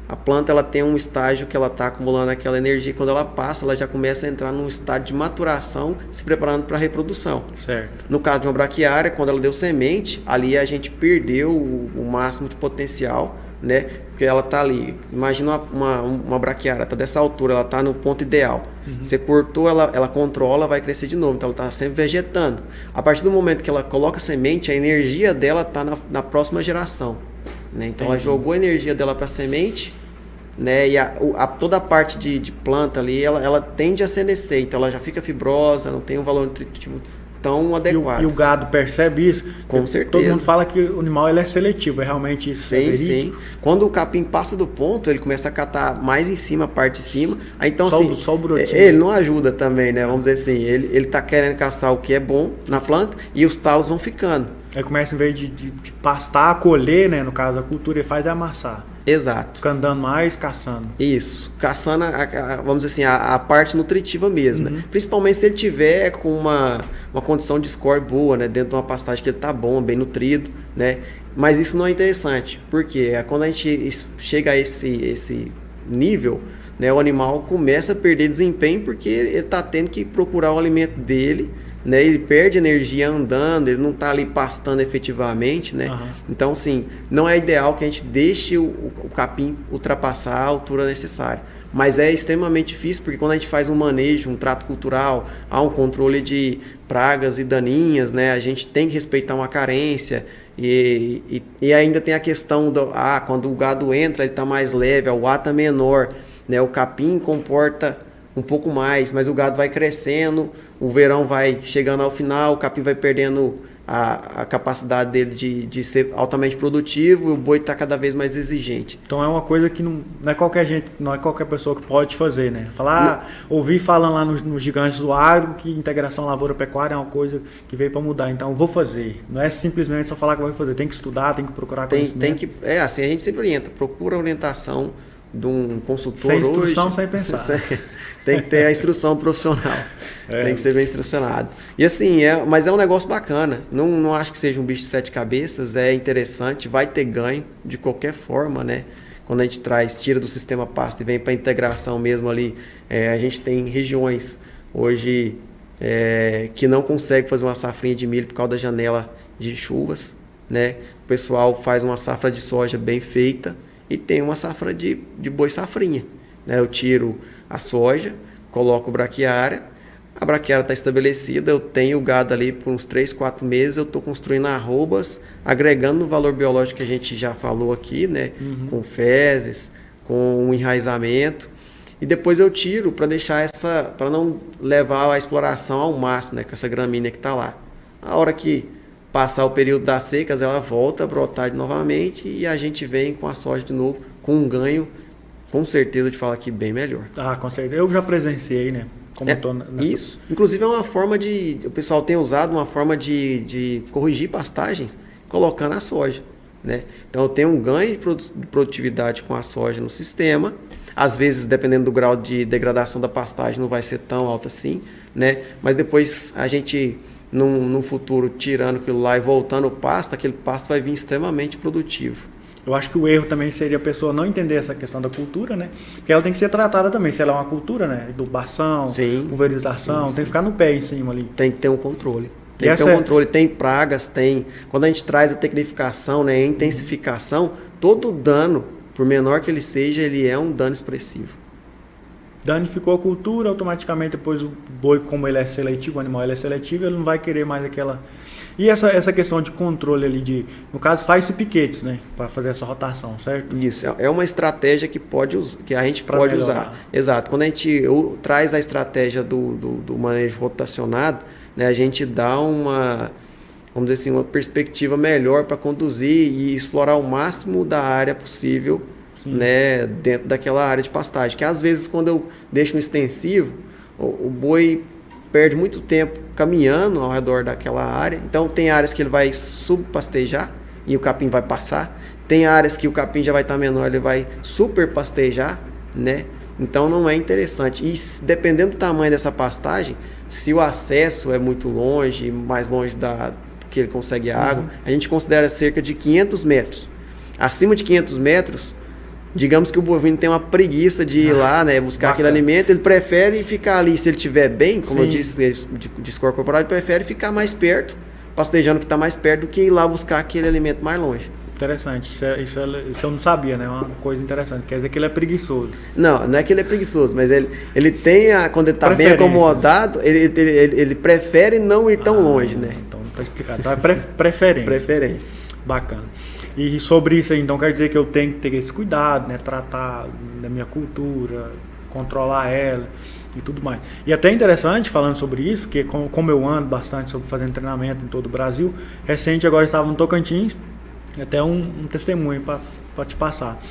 a planta ela tem um estágio que ela está acumulando aquela energia, e quando ela passa, ela já começa a entrar num estágio de maturação, se preparando para a reprodução. Certo. No caso de uma braquiária, quando ela deu semente, ali a gente perdeu o máximo de potencial, né? Porque ela está ali, imagina uma braquiária, está dessa altura, ela está no ponto ideal. Você cortou, ela controla, vai crescer de novo, então ela está sempre vegetando. A partir do momento que ela coloca semente, a energia dela está na próxima geração. Né? Então ela jogou a energia dela para a semente, né? E toda a parte de planta ali, ela tende a senescer, então ela já fica fibrosa, não tem um valor nutritivo tão adequado. E o gado percebe isso? Com certeza. Todo mundo fala que o animal ele é seletivo, é realmente isso? Sim, sim. Quando o capim passa do ponto, ele começa a catar mais em cima, a parte de cima. Aí, então, só o brotinho. Ele não ajuda também, né? Vamos dizer assim, ele tá querendo caçar o que é bom na planta e os talos vão ficando. Aí começa, em vez de pastar, colher, né? No caso, a cultura ele faz é amassar. Exato. Fica andando mais, caçando. Isso. Caçando, vamos dizer assim, a parte nutritiva mesmo, né? Principalmente se ele tiver com uma condição de score boa, né? Dentro de uma pastagem que ele tá bom, bem nutrido, né? Mas isso não é interessante. Porque quando a gente chega a esse nível, né? O animal começa a perder desempenho porque ele tá tendo que procurar o alimento dele, né, ele perde energia andando, ele não está ali pastando efetivamente, né? Então, assim, não é ideal que a gente deixe o capim ultrapassar a altura necessária. Mas é extremamente difícil, porque quando a gente faz um manejo, um trato cultural, há um controle de pragas e daninhas, né? A gente tem que respeitar uma carência e ainda tem a questão quando o gado entra, ele está mais leve, o ar está menor, né? O capim comporta um pouco mais, mas o gado vai crescendo, o verão vai chegando ao final, o capim vai perdendo a capacidade dele de ser altamente produtivo e o boi está cada vez mais exigente. Então é uma coisa que não é qualquer gente, não é qualquer pessoa que pode fazer, né? Ouvi falando lá nos gigantes do agro que integração lavoura-pecuária é uma coisa que veio para mudar, então eu vou fazer. Não é simplesmente só falar que vai fazer, tem que estudar, tem que procurar conhecimento. Assim, a gente sempre orienta, procura orientação de um consultor. Sem instrução, sem pensar. Tem que ter a instrução profissional. Tem que ser bem instrucionado. E assim, mas é um negócio bacana. Não acho que seja um bicho de 7 cabeças. É interessante, vai ter ganho de qualquer forma, né? Quando a gente tira do sistema pasto e vem para a integração mesmo ali, a gente tem regiões hoje que não consegue fazer uma safrinha de milho por causa da janela de chuvas, né? O pessoal faz uma safra de soja bem feita e tem uma safra de boi safrinha, né? Eu tiro a soja, coloco braquiária, a braquiária está estabelecida, eu tenho o gado ali por uns 3, 4 meses, eu estou construindo arrobas, agregando no valor biológico que a gente já falou aqui, né? Com fezes, com um enraizamento, e depois eu tiro para deixar para não levar a exploração ao máximo, né? Com essa gramínea que está lá. A hora que passar o período das secas, ela volta a brotar novamente e a gente vem com a soja de novo, com um ganho, com certeza, de falar aqui, bem melhor. Com certeza. Eu já presenciei, né? Como eu tô nessa... Isso. Inclusive é uma forma o pessoal tem usado uma forma de corrigir pastagens colocando a soja, né? Então eu tenho um ganho de produtividade com a soja no sistema. Às vezes, dependendo do grau de degradação da pastagem, não vai ser tão alto assim, né? Mas depois a gente... No futuro, tirando aquilo lá e voltando o pasto, aquele pasto vai vir extremamente produtivo. Eu acho que o erro também seria a pessoa não entender essa questão da cultura, né? Porque ela tem que ser tratada também. Se ela é uma cultura, né? Adubação, pulverização, tem que ficar no pé em cima ali. Tem que ter um controle. Tem que ter um controle. Tem pragas, Quando a gente traz a tecnificação, né? A intensificação, todo dano, por menor que ele seja, ele é um dano expressivo. Danificou a cultura, automaticamente depois o boi, como ele é seletivo, o animal ele é seletivo, ele não vai querer mais aquela... E essa questão de controle ali, no caso, faz-se piquetes, né? Para fazer essa rotação, certo? Isso, é uma estratégia que a gente pode usar. Exato, quando a gente traz a estratégia do manejo rotacionado, né, a gente dá vamos dizer assim, uma perspectiva melhor para conduzir e explorar o máximo da área possível, né, dentro daquela área de pastagem. Que às vezes, quando eu deixo no extensivo, o boi perde muito tempo caminhando ao redor daquela área. Então tem áreas que ele vai subpastejar e o capim vai passar. Tem áreas que o capim já vai estar menor, ele vai superpastejar, né? Então não é interessante. E dependendo do tamanho dessa pastagem, se o acesso é muito longe, mais longe do que ele consegue a água, a gente considera cerca de 500 metros. Acima de 500 metros, digamos que o bovino tem uma preguiça de ir lá, né, buscar aquele alimento, ele prefere ficar ali, se ele estiver bem, como eu disse, de score corporal, ele prefere ficar mais perto, pastejando que está mais perto, do que ir lá buscar aquele alimento mais longe. Interessante, isso eu não sabia, né? É uma coisa interessante, quer dizer que ele é preguiçoso. Não é que ele é preguiçoso, mas ele tem, quando ele está bem acomodado, ele prefere não ir tão longe, né? Então, para explicar, então é preferência. Preferência. Bacana. E sobre isso aí, então quer dizer que eu tenho que ter esse cuidado, né? Tratar da minha cultura, controlar ela. e tudo mais. E até interessante, falando sobre isso, porque como eu ando bastante sobre fazendo treinamento em todo o Brasil, recente agora eu estava no Tocantins, até um testemunho para te passar.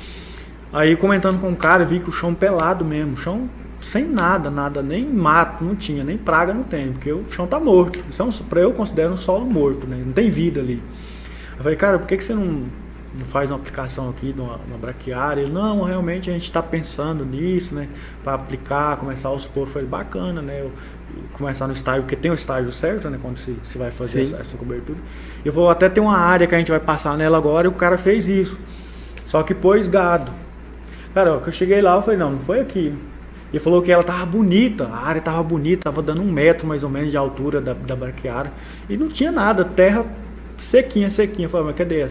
Aí comentando com o cara, vi que o chão pelado mesmo, chão sem nada, nem mato, não tinha, nem praga não tem, porque o chão tá morto. Isso é para eu considero um solo morto, né? Não tem vida ali. Eu falei, cara, por que você não faz uma aplicação aqui de uma braquiária? Ele, não, realmente a gente está pensando nisso, né? Para aplicar, começar aos poucos. Eu falei, bacana, né? Eu começar no estágio, porque tem o estágio certo, né? Quando se vai fazer essa cobertura. Eu vou até ter uma área que a gente vai passar nela agora e o cara fez isso. Só que pôs gado. Cara, que eu cheguei lá, eu falei, não foi aqui. Ele falou que ela tava bonita, a área tava bonita, tava dando 1 metro mais ou menos de altura da braquiária. E não tinha nada, terra sequinha. Eu falei, mas cadê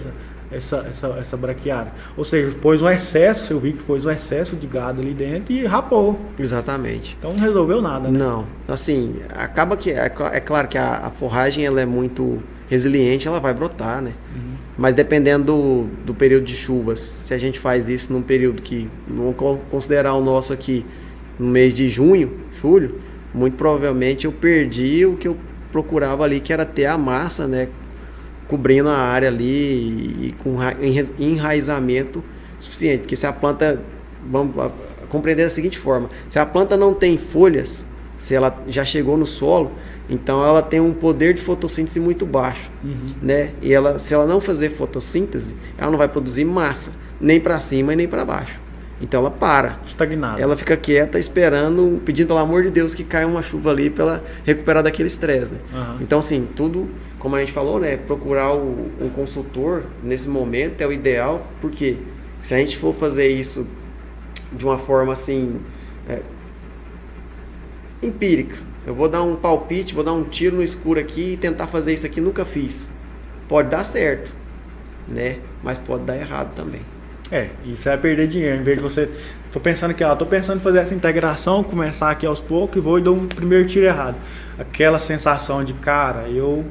essa braquiária? Ou seja, pôs um excesso, eu vi que pôs um excesso de gado ali dentro e rapou. Exatamente. Então não resolveu nada, né? Não, assim, acaba que, é claro que a forragem ela é muito resiliente, ela vai brotar, né? Uhum. Mas dependendo do período de chuvas, se a gente faz isso num período que, vamos considerar o nosso aqui, no mês de junho, julho, muito provavelmente eu perdi o que eu procurava ali, que era ter a massa, né, cobrindo a área ali e com enraizamento suficiente. Porque se a planta, vamos compreender da seguinte forma, se a planta não tem folhas, se ela já chegou no solo, então ela tem um poder de fotossíntese muito baixo, né? E se ela não fazer fotossíntese, ela não vai produzir massa, nem para cima e nem para baixo. Então ela para. Estagnada. Ela fica quieta esperando, pedindo pelo amor de Deus que caia uma chuva ali para ela recuperar daquele estresse, né? Uhum. Então assim, tudo, como a gente falou, né? Procurar um consultor nesse momento é o ideal, porque se a gente for fazer isso de uma forma assim, empírica, eu vou dar um palpite, vou dar um tiro no escuro aqui e tentar fazer isso aqui, nunca fiz. Pode dar certo, né? Mas pode dar errado também. E você vai perder dinheiro, em vez de você... Tô pensando em fazer essa integração, começar aqui aos poucos e vou e dou um primeiro tiro errado. Aquela sensação de, cara, eu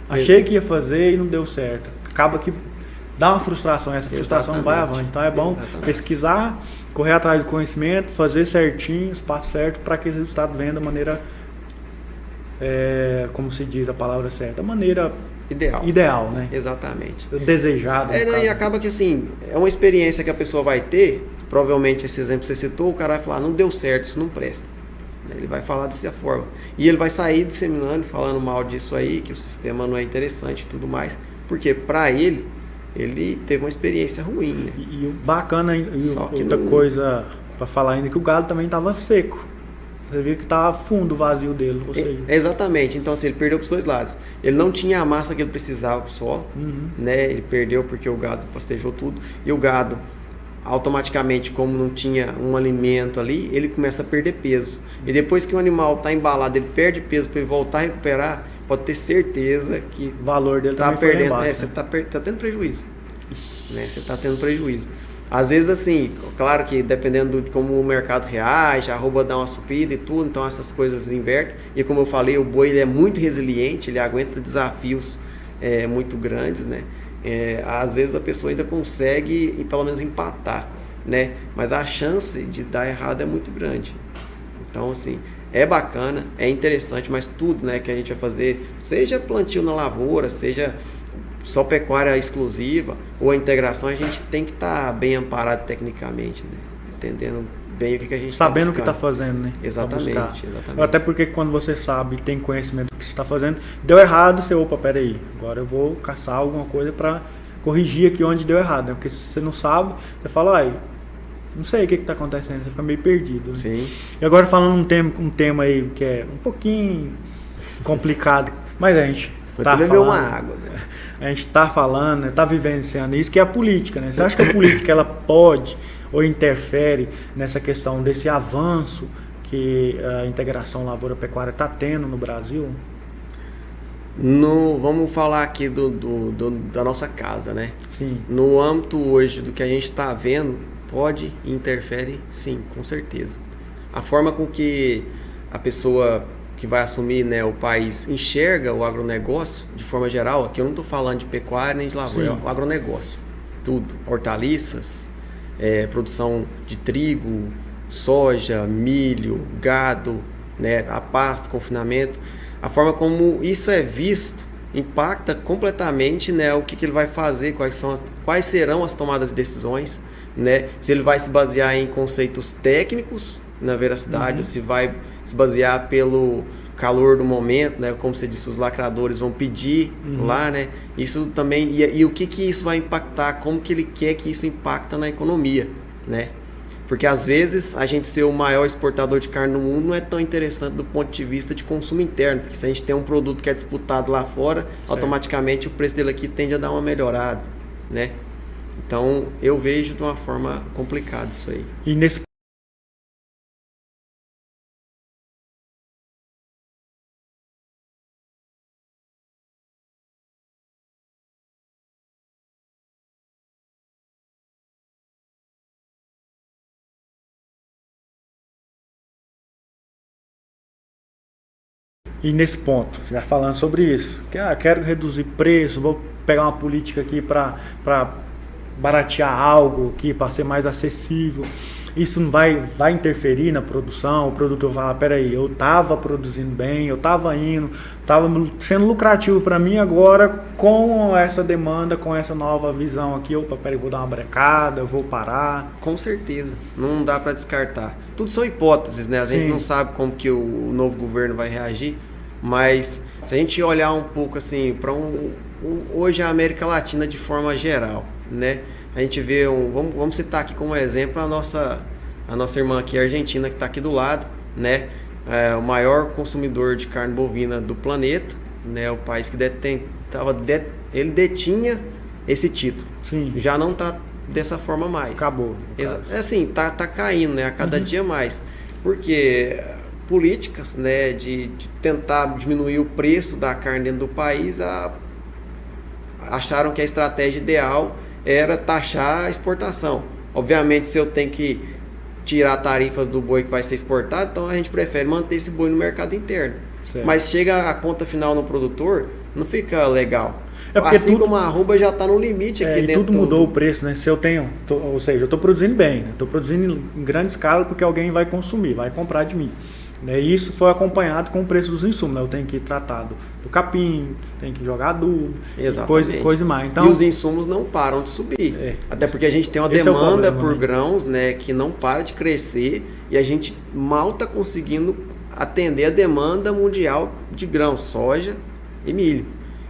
achei que ia fazer e não deu certo. Acaba que dá uma frustração, essa frustração não vai avante. Então é bom pesquisar, correr atrás do conhecimento, fazer certinho, os passos certos, para que o resultado venha da maneira, como se diz a palavra certa, da maneira... Ideal, né? Exatamente. Desejado. E acaba que assim, é uma experiência que a pessoa vai ter, provavelmente esse exemplo que você citou, o cara vai falar, não deu certo, isso não presta. Ele vai falar dessa forma. E ele vai sair disseminando, falando mal disso aí, que o sistema não é interessante e tudo mais, porque para ele teve uma experiência ruim, né? E o bacana, outra coisa para falar ainda, que o gado também estava seco. Você viu que estava fundo o vazio dele. Ou seja... Exatamente. Então, assim, ele perdeu para os dois lados. Ele não tinha a massa que ele precisava para o solo, né? Ele perdeu porque o gado pastejou tudo. E o gado, automaticamente, como não tinha um alimento ali, ele começa a perder peso. E depois que o animal está embalado, ele perde peso para ele voltar a recuperar, pode ter certeza que o valor dele está perdendo. Embaixo, você está tendo prejuízo. Né? Você está tendo prejuízo. Às vezes, assim, claro que dependendo de como o mercado reage, a arroba dá uma subida e tudo, então essas coisas invertem. E como eu falei, o boi ele é muito resiliente, ele aguenta desafios muito grandes, né? Às vezes a pessoa ainda consegue, pelo menos, empatar, né? Mas a chance de dar errado é muito grande. Então, assim, é bacana, é interessante, mas tudo, né, que a gente vai fazer, seja plantio na lavoura, seja... só pecuária exclusiva ou a integração, a gente tem que estar bem amparado tecnicamente, né? Entendendo bem o que a gente está sabendo o que está fazendo, né? Exatamente. Até porque quando você sabe, tem conhecimento do que você está fazendo, deu errado, você, peraí, agora eu vou caçar alguma coisa para corrigir aqui onde deu errado, né? Porque se você não sabe, você fala, não sei o que está acontecendo, você fica meio perdido, né? Sim. E agora falando um tema aí que é um pouquinho complicado, mas a gente tá falando, uma água, né? A gente está falando, está vivenciando isso, que é a política, né? Você acha que a política ela pode ou interfere nessa questão desse avanço que a integração lavoura-pecuária está tendo no Brasil? Vamos falar aqui da nossa casa, né? Sim. No âmbito hoje do que a gente está vendo, pode e interfere, sim, com certeza. A forma com que a pessoa que vai assumir, né, o país enxerga o agronegócio, de forma geral, aqui eu não estou falando de pecuária nem de lavoura, é o agronegócio, tudo, hortaliças, produção de trigo, soja, milho, gado, né, a pasto, confinamento, a forma como isso é visto impacta completamente, né, o que ele vai fazer, quais serão as tomadas de decisões, né, se ele vai se basear em conceitos técnicos na veracidade, ou se vai se basear pelo calor do momento, né, como você disse, os lacradores vão pedir lá, né, isso também, e o que isso vai impactar, como que ele quer que isso impacta na economia, né. Porque às vezes a gente ser o maior exportador de carne no mundo não é tão interessante do ponto de vista de consumo interno, porque se a gente tem um produto que é disputado lá fora, certo, automaticamente o preço dele aqui tende a dar uma melhorada, né? Então eu vejo de uma forma complicada isso aí. E nesse E nesse ponto, já falando sobre isso, que quero reduzir preço, vou pegar uma política aqui para baratear algo aqui, para ser mais acessível. Isso não vai interferir na produção? O produtor fala, peraí, eu estava produzindo bem, eu estava indo, estava sendo lucrativo para mim, agora com essa demanda, com essa nova visão aqui, peraí, vou dar uma brecada, eu vou parar. Com certeza, não dá para descartar. Tudo são hipóteses, né? A gente não sabe como que o novo governo vai reagir, mas se a gente olhar um pouco assim para hoje a América Latina de forma geral, né? A gente vê vamos citar aqui como exemplo a nossa irmã aqui, a Argentina, que está aqui do lado, né? O maior consumidor de carne bovina do planeta, né? O país que ele detinha esse título. Sim. Já não está dessa forma mais. Acabou. É assim, tá caindo, né? A cada dia mais. Porque políticas, né, de tentar diminuir o preço da carne dentro do país, acharam que a estratégia ideal era taxar a exportação. Obviamente, se eu tenho que tirar a tarifa do boi que vai ser exportado, então a gente prefere manter esse boi no mercado interno. Certo. Mas chega a conta final no produtor, não fica legal. Assim como a arroba já está no limite aqui dentro. E tudo mudou o preço, né? Se eu tenho, ou seja, eu estou produzindo bem, estou produzindo em grande escala porque alguém vai consumir, vai comprar de mim. E isso foi acompanhado com o preço dos insumos, né? Eu tenho que tratar do capim, tenho que jogar adubo, coisa mais. Então, e os insumos não param de subir. Até porque a gente tem uma demanda por grãos, né, que não para de crescer e a gente mal está conseguindo atender a demanda mundial de grãos, soja e milho.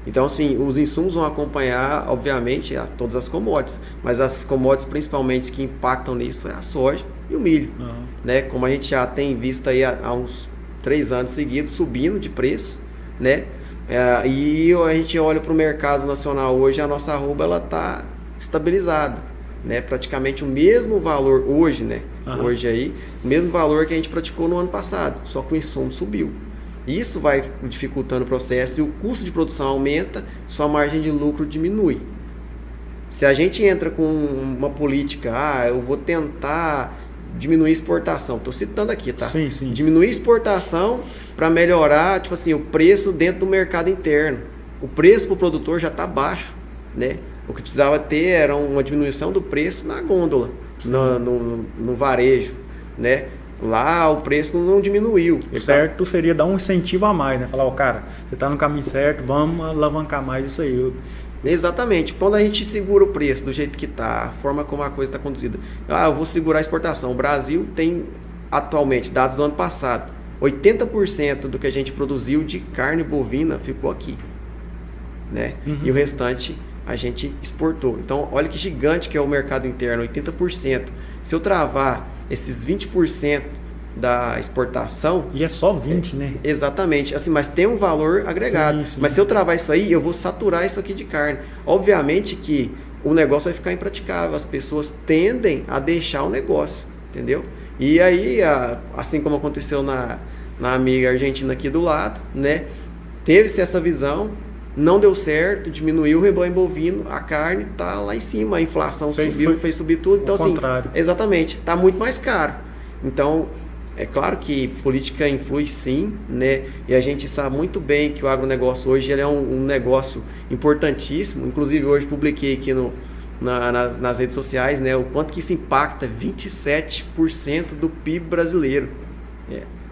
Então, assim, os insumos vão acompanhar, obviamente, todas as commodities, mas as commodities principalmente que impactam nisso é a soja e o milho, né? Como a gente já tem visto aí há uns 3 anos seguidos subindo de preço, né? E a gente olha para o mercado nacional hoje, a nossa arroba ela está estabilizada, né? Praticamente o mesmo valor hoje, né? Hoje aí, o mesmo valor que a gente praticou no ano passado, só que o insumo subiu. Isso vai dificultando o processo e o custo de produção aumenta, sua margem de lucro diminui. Se a gente entra com uma política, eu vou tentar diminuir a exportação, estou citando aqui, tá? Sim, sim. Diminuir a exportação para melhorar, tipo assim, o preço dentro do mercado interno. O preço para o produtor já está baixo, né? O que precisava ter era uma diminuição do preço na gôndola, no varejo, né? Lá o preço não diminuiu. O certo seria dar um incentivo a mais, né? Falar, cara, você está no caminho certo, vamos alavancar mais isso aí. Exatamente. Quando a gente segura o preço do jeito que está, a forma como a coisa está conduzida. Eu vou segurar a exportação. O Brasil tem atualmente, dados do ano passado, 80% do que a gente produziu de carne bovina ficou aqui, né? E o restante a gente exportou. Então, olha que gigante que é o mercado interno, 80%. Se eu travar esses 20% da exportação... E é só 20, né? Exatamente. Assim, mas tem um valor agregado. Sim. Mas se eu travar isso aí, eu vou saturar isso aqui de carne. Obviamente que o negócio vai ficar impraticável. As pessoas tendem a deixar o negócio, entendeu? E aí, assim como aconteceu na amiga argentina aqui do lado, né? Teve-se essa visão, não deu certo, diminuiu o rebanho bovino, a carne está lá em cima, a inflação subiu, fez subir tudo. Então, assim, exatamente, está muito mais caro. Então, é claro que política influi sim, né? E a gente sabe muito bem que o agronegócio hoje ele é um negócio importantíssimo. Inclusive, hoje publiquei aqui nas redes sociais, né, o quanto que isso impacta 27% do PIB brasileiro.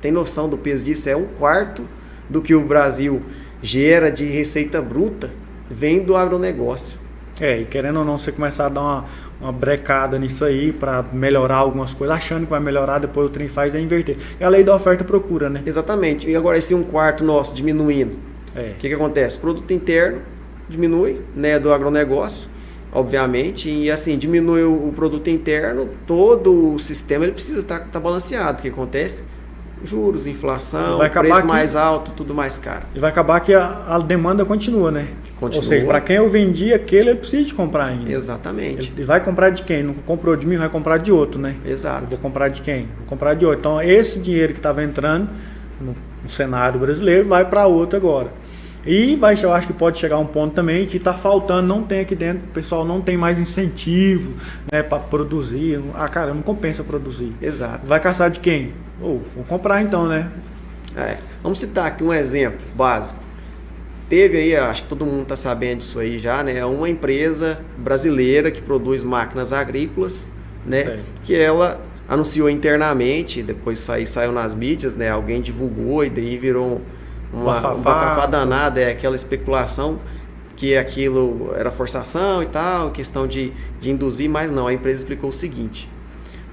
Tem noção do peso disso? É 1/4 do que o Brasil gera de receita bruta, vem do agronegócio. E querendo ou não, você começar a dar uma brecada nisso aí para melhorar algumas coisas, achando que vai melhorar, depois o trem faz é inverter. É a lei da oferta e procura, né? Exatamente. E agora esse 1/4 nosso diminuindo, o que acontece? O produto interno diminui, né, do agronegócio, obviamente, e assim, diminui o produto interno, todo o sistema ele precisa estar balanceado. O que acontece? Juros, inflação, preço mais alto, tudo mais caro. E vai acabar que a demanda continua, né? Continua. Ou seja, para quem eu vendi aquele, ele precisa de comprar ainda. Exatamente. Ele vai comprar de quem? Não comprou de mim, vai comprar de outro, né? Exato. Eu vou comprar de quem? Vou comprar de outro. Então, esse dinheiro que estava entrando no cenário brasileiro vai para outro agora. E eu acho que pode chegar um ponto também que está faltando, não tem aqui dentro, o pessoal não tem mais incentivo, né, para produzir. Cara, não compensa produzir. Exato. Vai caçar de quem? Vou comprar então, né? Vamos citar aqui um exemplo básico. Teve aí, acho que todo mundo está sabendo disso aí já, né? Uma empresa brasileira que produz máquinas agrícolas, né? Que ela anunciou internamente, depois saiu nas mídias, né? Alguém divulgou e daí virou um bafafá danada, aquela especulação que aquilo era forçação e tal, questão de induzir, mas não, a empresa explicou o seguinte: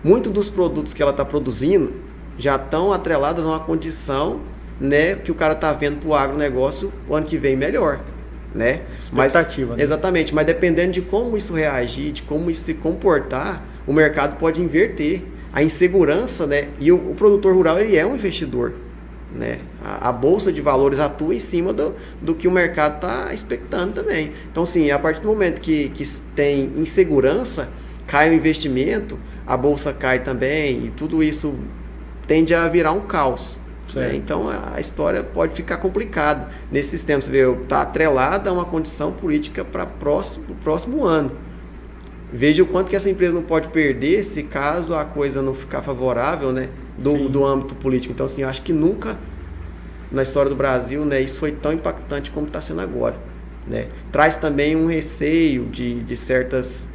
muitos dos produtos que ela está produzindo já estão atrelados a uma condição, né, que o cara está vendo para o agronegócio o ano que vem melhor, né? Expectativa, né? Né? Exatamente, mas dependendo de como isso reagir, de como isso se comportar, o mercado pode inverter a insegurança, né? E o produtor rural, ele é um investidor, né? A bolsa de valores atua em cima do que o mercado está expectando também. Então, sim, a partir do momento que tem insegurança, cai o investimento, a bolsa cai também, e tudo isso tende a virar um caos. Né? Então, a história pode ficar complicada. Nesse sistema, você vê, está atrelada a uma condição política para o próximo ano. Veja o quanto que essa empresa não pode perder se caso a coisa não ficar favorável, né, do âmbito político. Então, assim, eu acho que nunca na história do Brasil, né, isso foi tão impactante como está sendo agora. Né? Traz também um receio de certas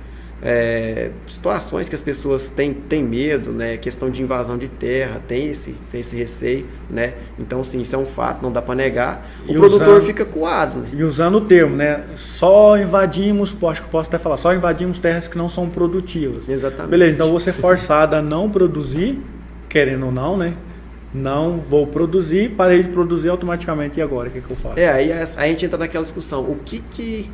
situações que as pessoas têm medo, né? Questão de invasão de terra, tem esse receio, né? Então, sim, isso é um fato, não dá para negar. O produtor fica coado. Né? E usando o termo, né? Só invadimos, acho que posso até falar, só invadimos terras que não são produtivas. Exatamente. Beleza, então você é forçado a não produzir, querendo ou não, né? Não vou produzir, parei de produzir automaticamente, e agora? O que eu faço? Aí a gente entra naquela discussão, o que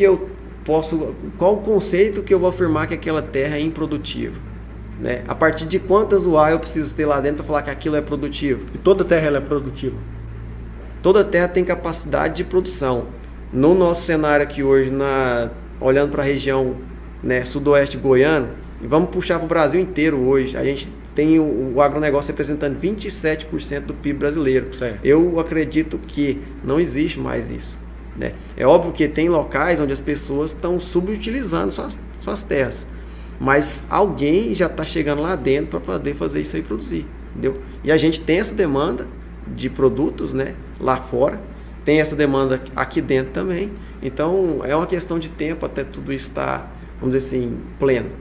eu posso, qual o conceito que eu vou afirmar que aquela terra é improdutiva? Né? A partir de quantas UA eu preciso ter lá dentro para falar que aquilo é produtivo? E toda terra ela é produtiva? Toda terra tem capacidade de produção. No nosso cenário aqui hoje, olhando para a região, né, sudoeste goiano, e vamos puxar para o Brasil inteiro hoje, a gente tem o agronegócio representando 27% do PIB brasileiro. Certo. Eu acredito que não existe mais isso. Né? É óbvio que tem locais onde as pessoas estão subutilizando suas terras, mas alguém já está chegando lá dentro para poder fazer isso aí produzir, entendeu? E a gente tem essa demanda de produtos, né, lá fora, tem essa demanda aqui dentro também, então é uma questão de tempo até tudo estar, vamos dizer assim, pleno.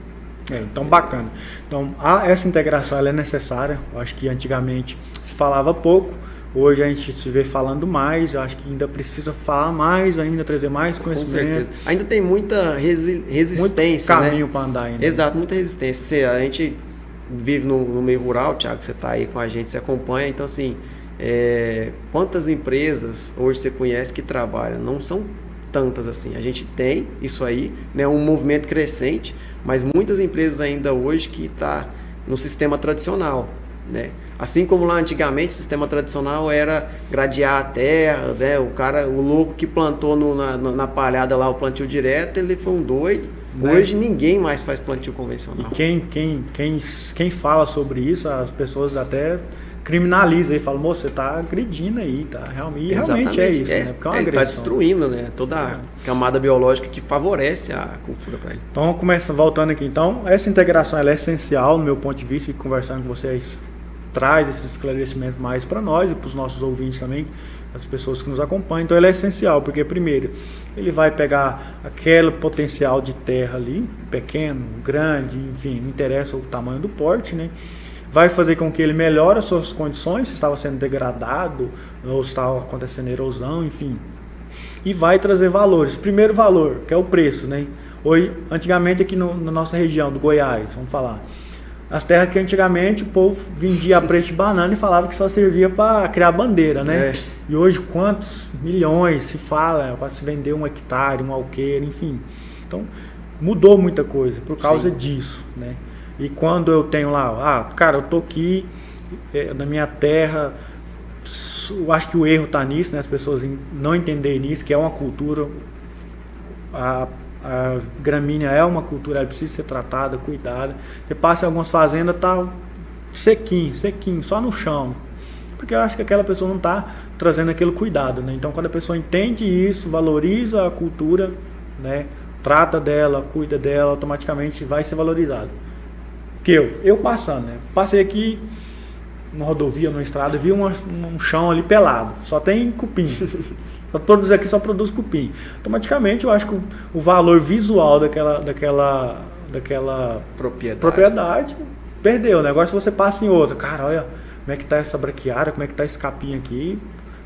Então, bacana. Então, essa integração ela é necessária. Eu acho que antigamente se falava pouco. Hoje a gente se vê falando mais, eu acho que ainda precisa falar mais, ainda trazer mais conhecimento. Com certeza. Ainda tem muita resistência, muito caminho, né, para andar ainda. Exato, muita resistência. A gente vive no meio rural, Thiago, você está aí com a gente, você acompanha, então assim, quantas empresas hoje você conhece que trabalham? Não são tantas assim. A gente tem isso aí, né, um movimento crescente, mas muitas empresas ainda hoje que está no sistema tradicional, né? Assim como lá antigamente o sistema tradicional era gradear a terra, né? O louco que plantou na palhada lá o plantio direto, ele foi um doido. Né? Hoje ninguém mais faz plantio convencional. E quem fala sobre isso, as pessoas até criminalizam e falam, moço, você está agredindo aí, tá? Realmente é isso, né? Porque é uma ele está destruindo, né, toda a camada biológica que favorece a cultura para ele. Então, voltando aqui, então, essa integração ela é essencial, no meu ponto de vista, e conversando com vocês traz esses esclarecimentos mais para nós e para os nossos ouvintes também, as pessoas que nos acompanham. Então ele é essencial, porque primeiro, ele vai pegar aquele potencial de terra ali, pequeno, grande, enfim, não interessa o tamanho do porte, né? Vai fazer com que ele melhore as suas condições, se estava sendo degradado, ou se estava acontecendo erosão, enfim. E vai trazer valores. Primeiro valor, que é o preço, né? Hoje, antigamente aqui na nossa região do Goiás, vamos falar, as terras que antigamente o povo vendia a preço de banana e falava que só servia para criar bandeira, né? E hoje quantos milhões se fala para se vender um hectare, um alqueire, enfim. Então mudou muita coisa por causa disso, né? E quando eu tenho lá, cara, eu tô aqui na minha terra, eu acho que o erro está nisso, né? As pessoas não entenderem isso, que é uma cultura, a gramínea é uma cultura, ela precisa ser tratada, cuidada. Você passa em algumas fazendas, tá sequinho, só no chão. Porque eu acho que aquela pessoa não está trazendo aquele cuidado, né? Então, quando a pessoa entende isso, valoriza a cultura, né? Trata dela, cuida dela, automaticamente vai ser valorizado. Porque eu passando, né? Passei aqui na rodovia, numa estrada, vi um chão ali pelado, só tem cupim. Só produz cupim. Automaticamente eu acho que o valor visual daquela propriedade perdeu, né? Agora se você passa em outra, cara, olha como é que tá essa braquiária, como é que tá esse capim aqui,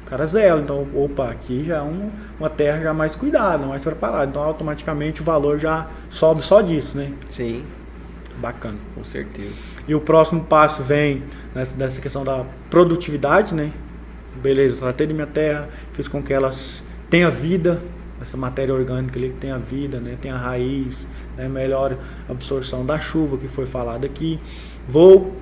o cara zela. Então, opa, aqui já é uma terra já mais cuidada, mais preparada. Então automaticamente o valor já sobe só disso, né? Sim. Bacana. Com certeza. E o próximo passo vem nessa questão da produtividade, né? Beleza, tratei de minha terra, fiz com que elas tenha vida, essa matéria orgânica ali que tenha vida, né? Tenha raiz, né? Melhor absorção da chuva, que foi falado aqui. Vou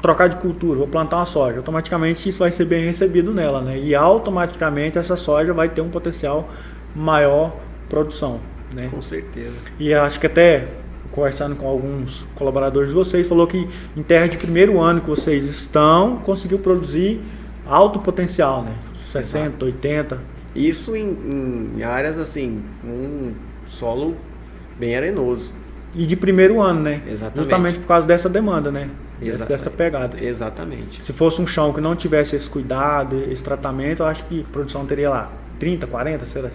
trocar de cultura, vou plantar uma soja. Automaticamente isso vai ser bem recebido nela, né? E automaticamente essa soja vai ter um potencial maior produção, né? Com certeza. E acho que até conversando com alguns colaboradores de vocês, falou que em terra de primeiro ano que vocês estão, conseguiu produzir alto potencial, né? 60, exato. 80. Isso em áreas assim, um solo bem arenoso. E de primeiro ano, né? Exatamente. Justamente por causa dessa demanda, né? Dessa pegada. Exatamente. Se fosse um chão que não tivesse esse cuidado, esse tratamento, eu acho que a produção teria lá 30, 40, será?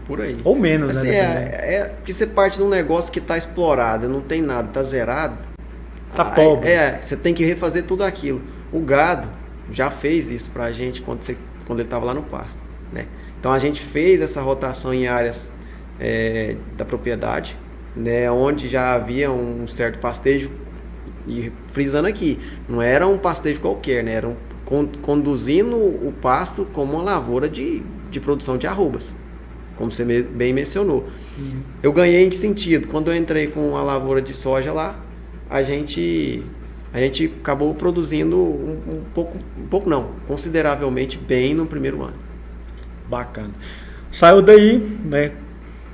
Por aí. Ou menos, assim, né? Porque você parte de um negócio que está explorado, não tem nada, está zerado. Tá pobre. Você tem que refazer tudo aquilo. O gado já fez isso pra gente quando ele estava lá no pasto, né? Então a gente fez essa rotação em áreas da propriedade, né, onde já havia um certo pastejo, e frisando aqui, não era um pastejo qualquer, né? Era conduzindo o pasto como uma lavoura de produção de arrobas, como você bem mencionou. Uhum. Eu ganhei em que sentido? Quando eu entrei com a lavoura de soja lá, a gente acabou produzindo um pouco não, consideravelmente bem no primeiro ano. Bacana. Saiu daí, né?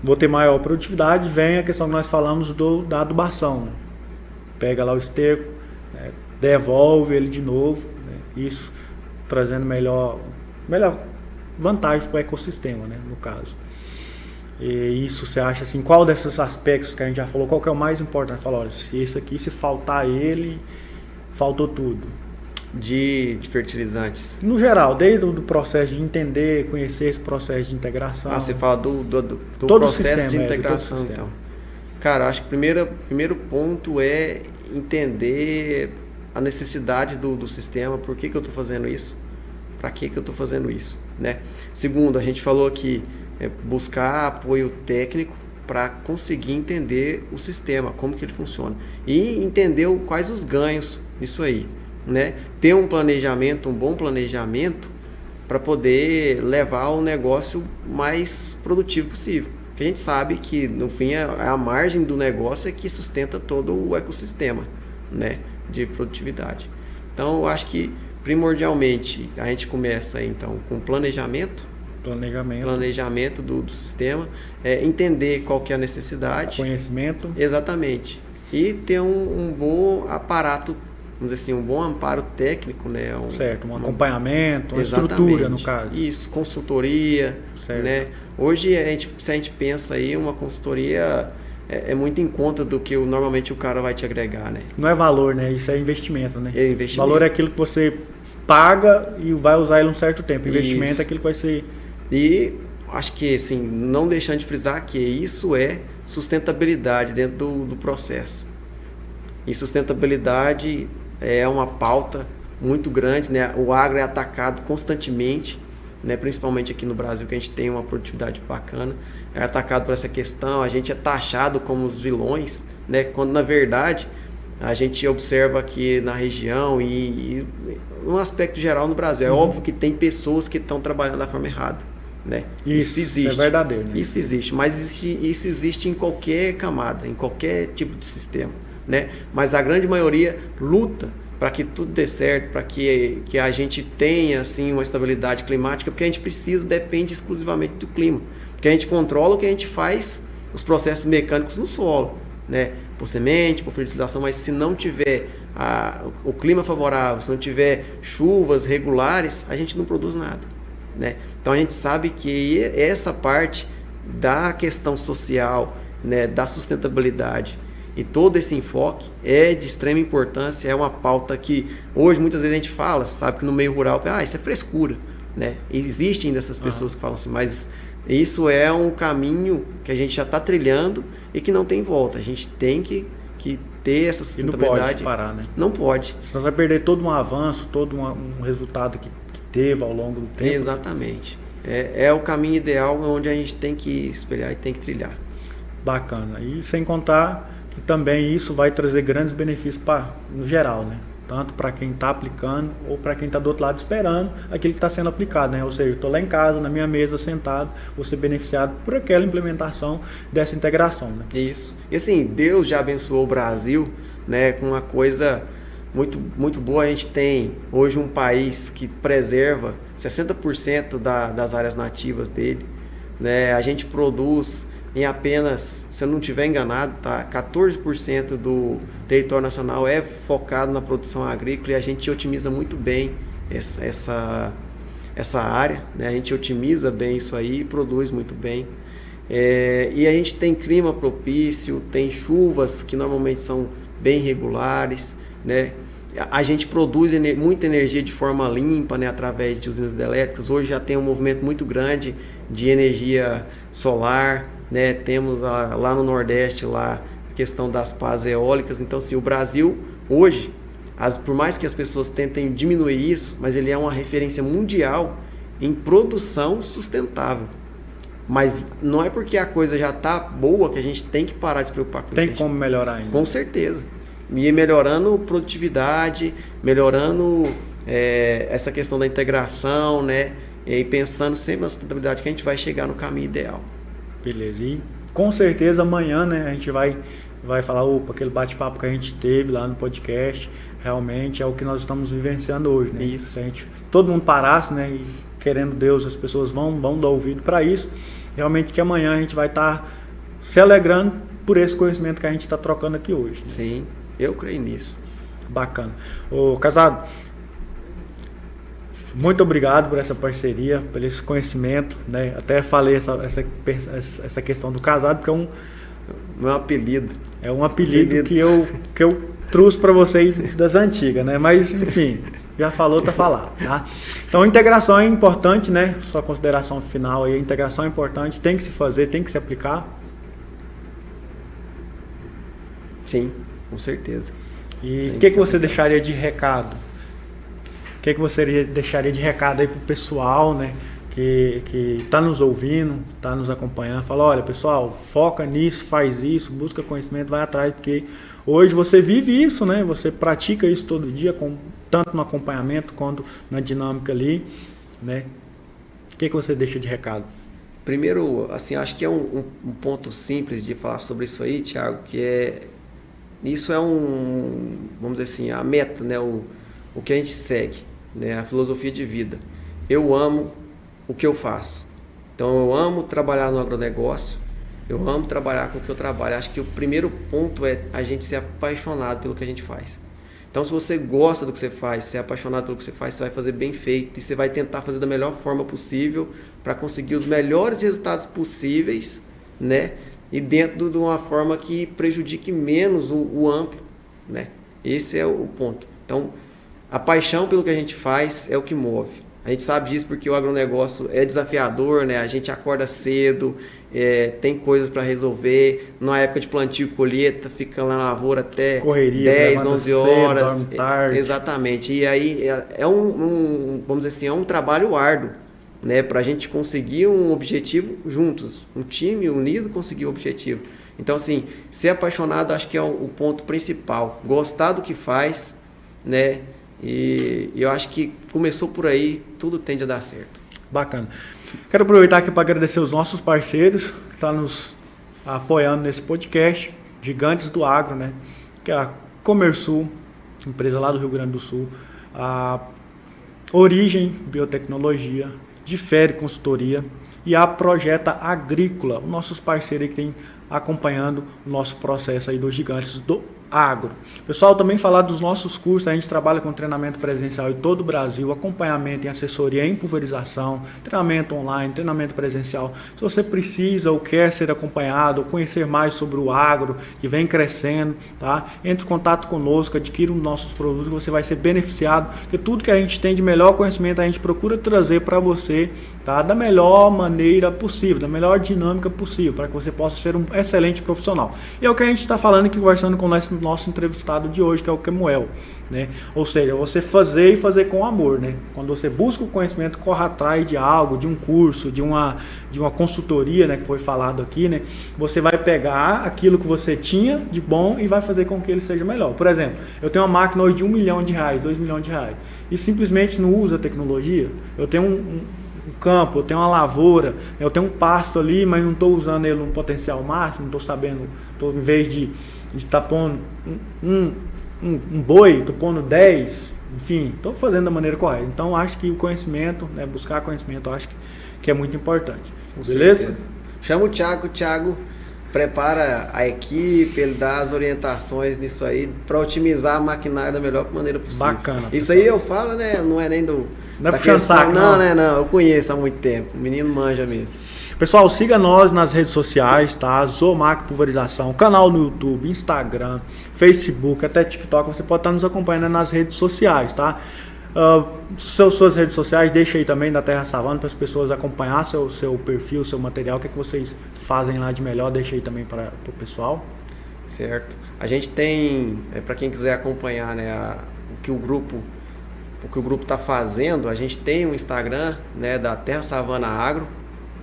Vou ter maior produtividade, vem a questão que nós falamos da adubação, né? Pega lá o esterco, né? Devolve ele de novo, né? Isso trazendo melhor vantagem para o ecossistema, né? No caso. E isso você acha assim, qual desses aspectos que a gente já falou, qual que é o mais importante? Fala, olha, se esse aqui, se faltar ele, faltou tudo. De fertilizantes? No geral, desde o processo de entender, conhecer esse processo de integração. Você fala do processo de integração, então. Cara, acho que o primeiro ponto é entender a necessidade do sistema, por que eu estou fazendo isso, para que eu estou fazendo isso, né? Segundo, a gente falou aqui, buscar apoio técnico para conseguir entender o sistema, como que ele funciona. E entender quais os ganhos nisso aí, né? Ter um bom planejamento para poder levar o negócio mais produtivo possível. Porque a gente sabe que, no fim, a margem do negócio é que sustenta todo o ecossistema, né, de produtividade. Então, eu acho que, primordialmente, a gente começa, então, com planejamento do sistema, entender qual que é a necessidade. Conhecimento. Exatamente. E ter um bom aparato, vamos dizer assim, um bom amparo técnico, né? Um acompanhamento, uma estrutura, no caso. Isso, consultoria, certo. Né? Hoje, se a gente pensa aí, uma consultoria é muito em conta do que normalmente o cara vai te agregar, né? Não é valor, né? Isso é investimento, né? É investimento. Valor é aquilo que você paga e vai usar ele um certo tempo. Investimento Isso. é aquilo que vai ser... E acho que, assim, não deixando de frisar que isso é sustentabilidade dentro do processo. E sustentabilidade é uma pauta muito grande, né? O agro é atacado constantemente, né? Principalmente aqui no Brasil, que a gente tem uma produtividade bacana, é atacado por essa questão, a gente é taxado como os vilões, né? Quando na verdade a gente observa que na região e um aspecto geral no Brasil, é óbvio que tem pessoas que estão trabalhando da forma errada, né? Isso existe. É verdadeiro, né? Isso existe, mas isso existe em qualquer camada, em qualquer tipo de sistema, né? Mas a grande maioria luta para que tudo dê certo, para que a gente tenha assim uma estabilidade climática, porque a gente depende exclusivamente do clima, porque a gente controla o que a gente faz, os processos mecânicos no solo, né? Por semente, por fertilização, mas se não tiver o clima favorável, se não tiver chuvas regulares, a gente não produz nada, né? Então a gente sabe que essa parte da questão social, né, da sustentabilidade e todo esse enfoque é de extrema importância, é uma pauta que hoje muitas vezes a gente fala, sabe que no meio rural, isso é frescura, né? Existem ainda essas pessoas que falam assim, mas isso é um caminho que a gente já está trilhando e que não tem volta. A gente tem que ter essa sustentabilidade. E não pode parar, né? Não pode. Você vai perder todo um avanço, todo um resultado que teve ao longo do tempo. Exatamente. É o caminho ideal onde a gente tem que espelhar e tem que trilhar. Bacana. E sem contar que também isso vai trazer grandes benefícios no geral, né? Tanto para quem está aplicando ou para quem está do outro lado esperando aquilo que está sendo aplicado, né? Ou seja, eu estou lá em casa, na minha mesa, sentado, vou ser beneficiado por aquela implementação dessa integração, né? Isso. E assim, Deus já abençoou o Brasil, né, com uma coisa muito, muito boa. A gente tem hoje um país que preserva 60% das áreas nativas dele, né? A gente produz em apenas, se eu não estiver enganado, 14% do território nacional é focado na produção agrícola e a gente otimiza muito bem essa área, né? A gente otimiza bem isso aí e produz muito bem. E a gente tem clima propício, tem chuvas que normalmente são bem regulares, né? A gente produz muita energia de forma limpa, né, através de usinas hidrelétricas. Hoje já tem um movimento muito grande de energia solar, né? Temos lá no Nordeste a questão das pás eólicas. Então, assim, o Brasil hoje, por mais que as pessoas tentem diminuir isso, mas ele é uma referência mundial em produção sustentável. Mas não é porque a coisa já está boa que a gente tem que parar de se preocupar com isso. Tem como melhorar ainda. Com certeza. E melhorando produtividade, melhorando essa questão da integração, né? E pensando sempre na sustentabilidade, que a gente vai chegar no caminho ideal. Beleza. E com certeza amanhã, né, a gente vai falar, aquele bate-papo que a gente teve lá no podcast, realmente é o que nós estamos vivenciando hoje, né? Isso. Se todo mundo parasse, né, e querendo Deus, as pessoas vão dar ouvido para isso, realmente que amanhã a gente vai estar se alegrando por esse conhecimento que a gente está trocando aqui hoje, né? Sim, eu creio nisso. Bacana. Ô, Casado, muito obrigado por essa parceria, por esse conhecimento, né? Até falei essa questão do casado, porque Meu apelido. É um apelido que eu trouxe para vocês das antigas, né? Mas, enfim, já falou, tá falado, tá? Então, integração é importante, né? Sua consideração final aí, a integração é importante, tem que se fazer, tem que se aplicar. Sim, com certeza. E o que você deixaria de recado? O que você deixaria de recado aí pro pessoal, né? Que está nos ouvindo, está nos acompanhando, fala, olha pessoal, foca nisso, faz isso, busca conhecimento, vai atrás, porque hoje você vive isso, né? Você pratica isso todo dia, tanto no acompanhamento quanto na dinâmica ali, né? O que você deixa de recado? Primeiro, assim, acho que é um ponto simples de falar sobre isso aí, Thiago, que isso é vamos dizer assim, a meta, né? O que a gente segue, né? A filosofia de vida. Eu amo o que eu faço. Então eu amo trabalhar no agronegócio, eu amo trabalhar com o que eu trabalho. Acho que o primeiro ponto é a gente ser apaixonado pelo que a gente faz. Então se você gosta do que você faz, se é apaixonado pelo que você faz, você vai fazer bem feito e você vai tentar fazer da melhor forma possível para conseguir os melhores resultados possíveis, né? e dentro de uma forma que prejudique menos o amplo, né? Esse é o ponto. Então, a paixão pelo que a gente faz é o que move. A gente sabe disso porque o agronegócio é desafiador, né? A gente acorda cedo, tem coisas para resolver. Na época de plantio e colheita, fica lá na lavoura até correria, 10, 11 horas. Cedo, tarde. Exatamente. E aí vamos dizer assim, é um trabalho árduo, né? Para a gente conseguir um objetivo juntos. Um time unido conseguir o objetivo. Então, assim, ser apaixonado acho que é o ponto principal. Gostar do que faz, né? E eu acho que começou por aí, tudo tende a dar certo. Bacana. Quero aproveitar aqui para agradecer os nossos parceiros que estão nos apoiando nesse podcast, Gigantes do Agro, né? Que é a Comersul, empresa lá do Rio Grande do Sul, a Origem Biotecnologia, Difere Consultoria e a Projeta Agrícola, os nossos parceiros aí que têm acompanhando o nosso processo aí dos Gigantes do Agro. Pessoal, também falar dos nossos cursos, a gente trabalha com treinamento presencial em todo o Brasil, acompanhamento em assessoria em pulverização, treinamento online, treinamento presencial. Se você precisa ou quer ser acompanhado ou conhecer mais sobre o agro, que vem crescendo, tá? Entre em contato conosco, adquira os nossos produtos, você vai ser beneficiado, porque tudo que a gente tem de melhor conhecimento a gente procura trazer para você, tá? Da melhor maneira possível, da melhor dinâmica possível, para que você possa ser um excelente profissional. E é o que a gente está falando aqui, conversando com o nosso entrevistado de hoje, que é o Kemuel, né? Ou seja, você fazer e fazer com amor, né? Quando você busca o conhecimento, corre atrás de algo, de um curso, de uma consultoria, né, que foi falado aqui, né? Você vai pegar aquilo que você tinha de bom e vai fazer com que ele seja melhor. Por exemplo, eu tenho uma máquina hoje de R$1 milhão, R$2 milhões e simplesmente não usa a tecnologia. Eu tenho um campo, eu tenho uma lavoura, eu tenho um pasto ali, mas não estou usando ele no potencial máximo, não estou sabendo, em vez de estar pondo um boi, estou pondo 10, enfim, estou fazendo da maneira correta. Então, acho que o conhecimento, né, buscar conhecimento, acho que é muito importante. Beleza? Chama o Thiago prepara a equipe, ele dá as orientações nisso aí, para otimizar a maquinária da melhor maneira possível. Bacana. Isso pessoal. aí eu falo, né, não é nem do... Não é puxando saco, não, eu conheço há muito tempo, o menino manja mesmo. Pessoal, siga nós nas redes sociais, tá? Zomac Pulverização, canal no YouTube, Instagram, Facebook, até TikTok. Você pode estar nos acompanhando nas redes sociais, tá? Suas redes sociais, deixa aí também da Terra Savana para as pessoas acompanhar seu perfil, seu material, o que vocês fazem lá de melhor, deixa aí também para o pessoal. Certo. A gente tem, para quem quiser acompanhar, né, o que o grupo está fazendo, a gente tem um Instagram, né, da Terra Savana Agro.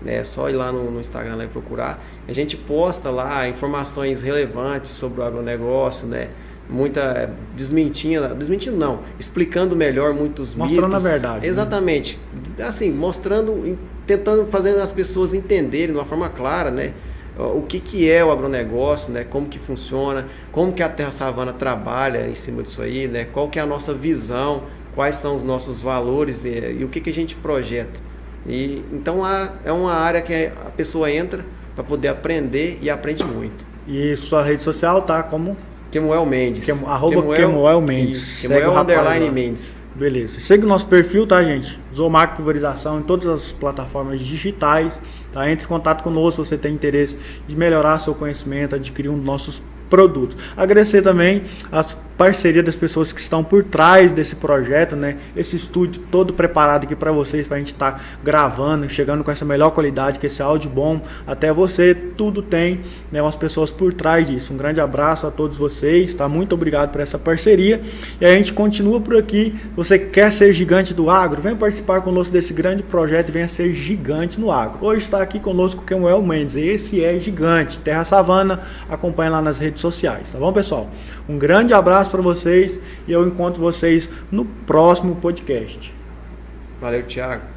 É só ir lá no Instagram lá e procurar. A gente posta lá informações relevantes sobre o agronegócio, né? Desmentindo não, explicando melhor muitos mitos. Mostrando a verdade. Exatamente. Né? Assim, tentando fazer as pessoas entenderem de uma forma clara, né? O que é o agronegócio, né? Como que funciona, como que a Terra Savana trabalha em cima disso aí, né? Qual que é a nossa visão, quais são os nossos valores e o que a gente projeta. Então é uma área que a pessoa entra para poder aprender e aprende muito. E sua rede social tá como? Kemuel Mendes. Kemuel Mendes. Kemuel_Mendes. Beleza. Segue o nosso perfil, tá, gente? Zomac Pulverização em todas as plataformas digitais. Tá? Entre em contato conosco se você tem interesse de melhorar seu conhecimento, adquirir um dos nossos produtos. Agradecer também as parcerias das pessoas que estão por trás desse projeto, né? Esse estúdio todo preparado aqui para vocês, para a gente estar gravando, chegando com essa melhor qualidade, com esse áudio bom até você, tudo tem, né, umas pessoas por trás disso. Um grande abraço a todos vocês, tá? Muito obrigado por essa parceria e a gente continua por aqui. Você quer ser gigante do agro? Venha participar conosco desse grande projeto e venha ser gigante no agro. Hoje está aqui conosco o Kemuel Mendes, esse é gigante, Terra Savana, acompanha lá nas redes sociais, tá bom, pessoal? Um grande abraço para vocês e eu encontro vocês no próximo podcast. Valeu, Thiago.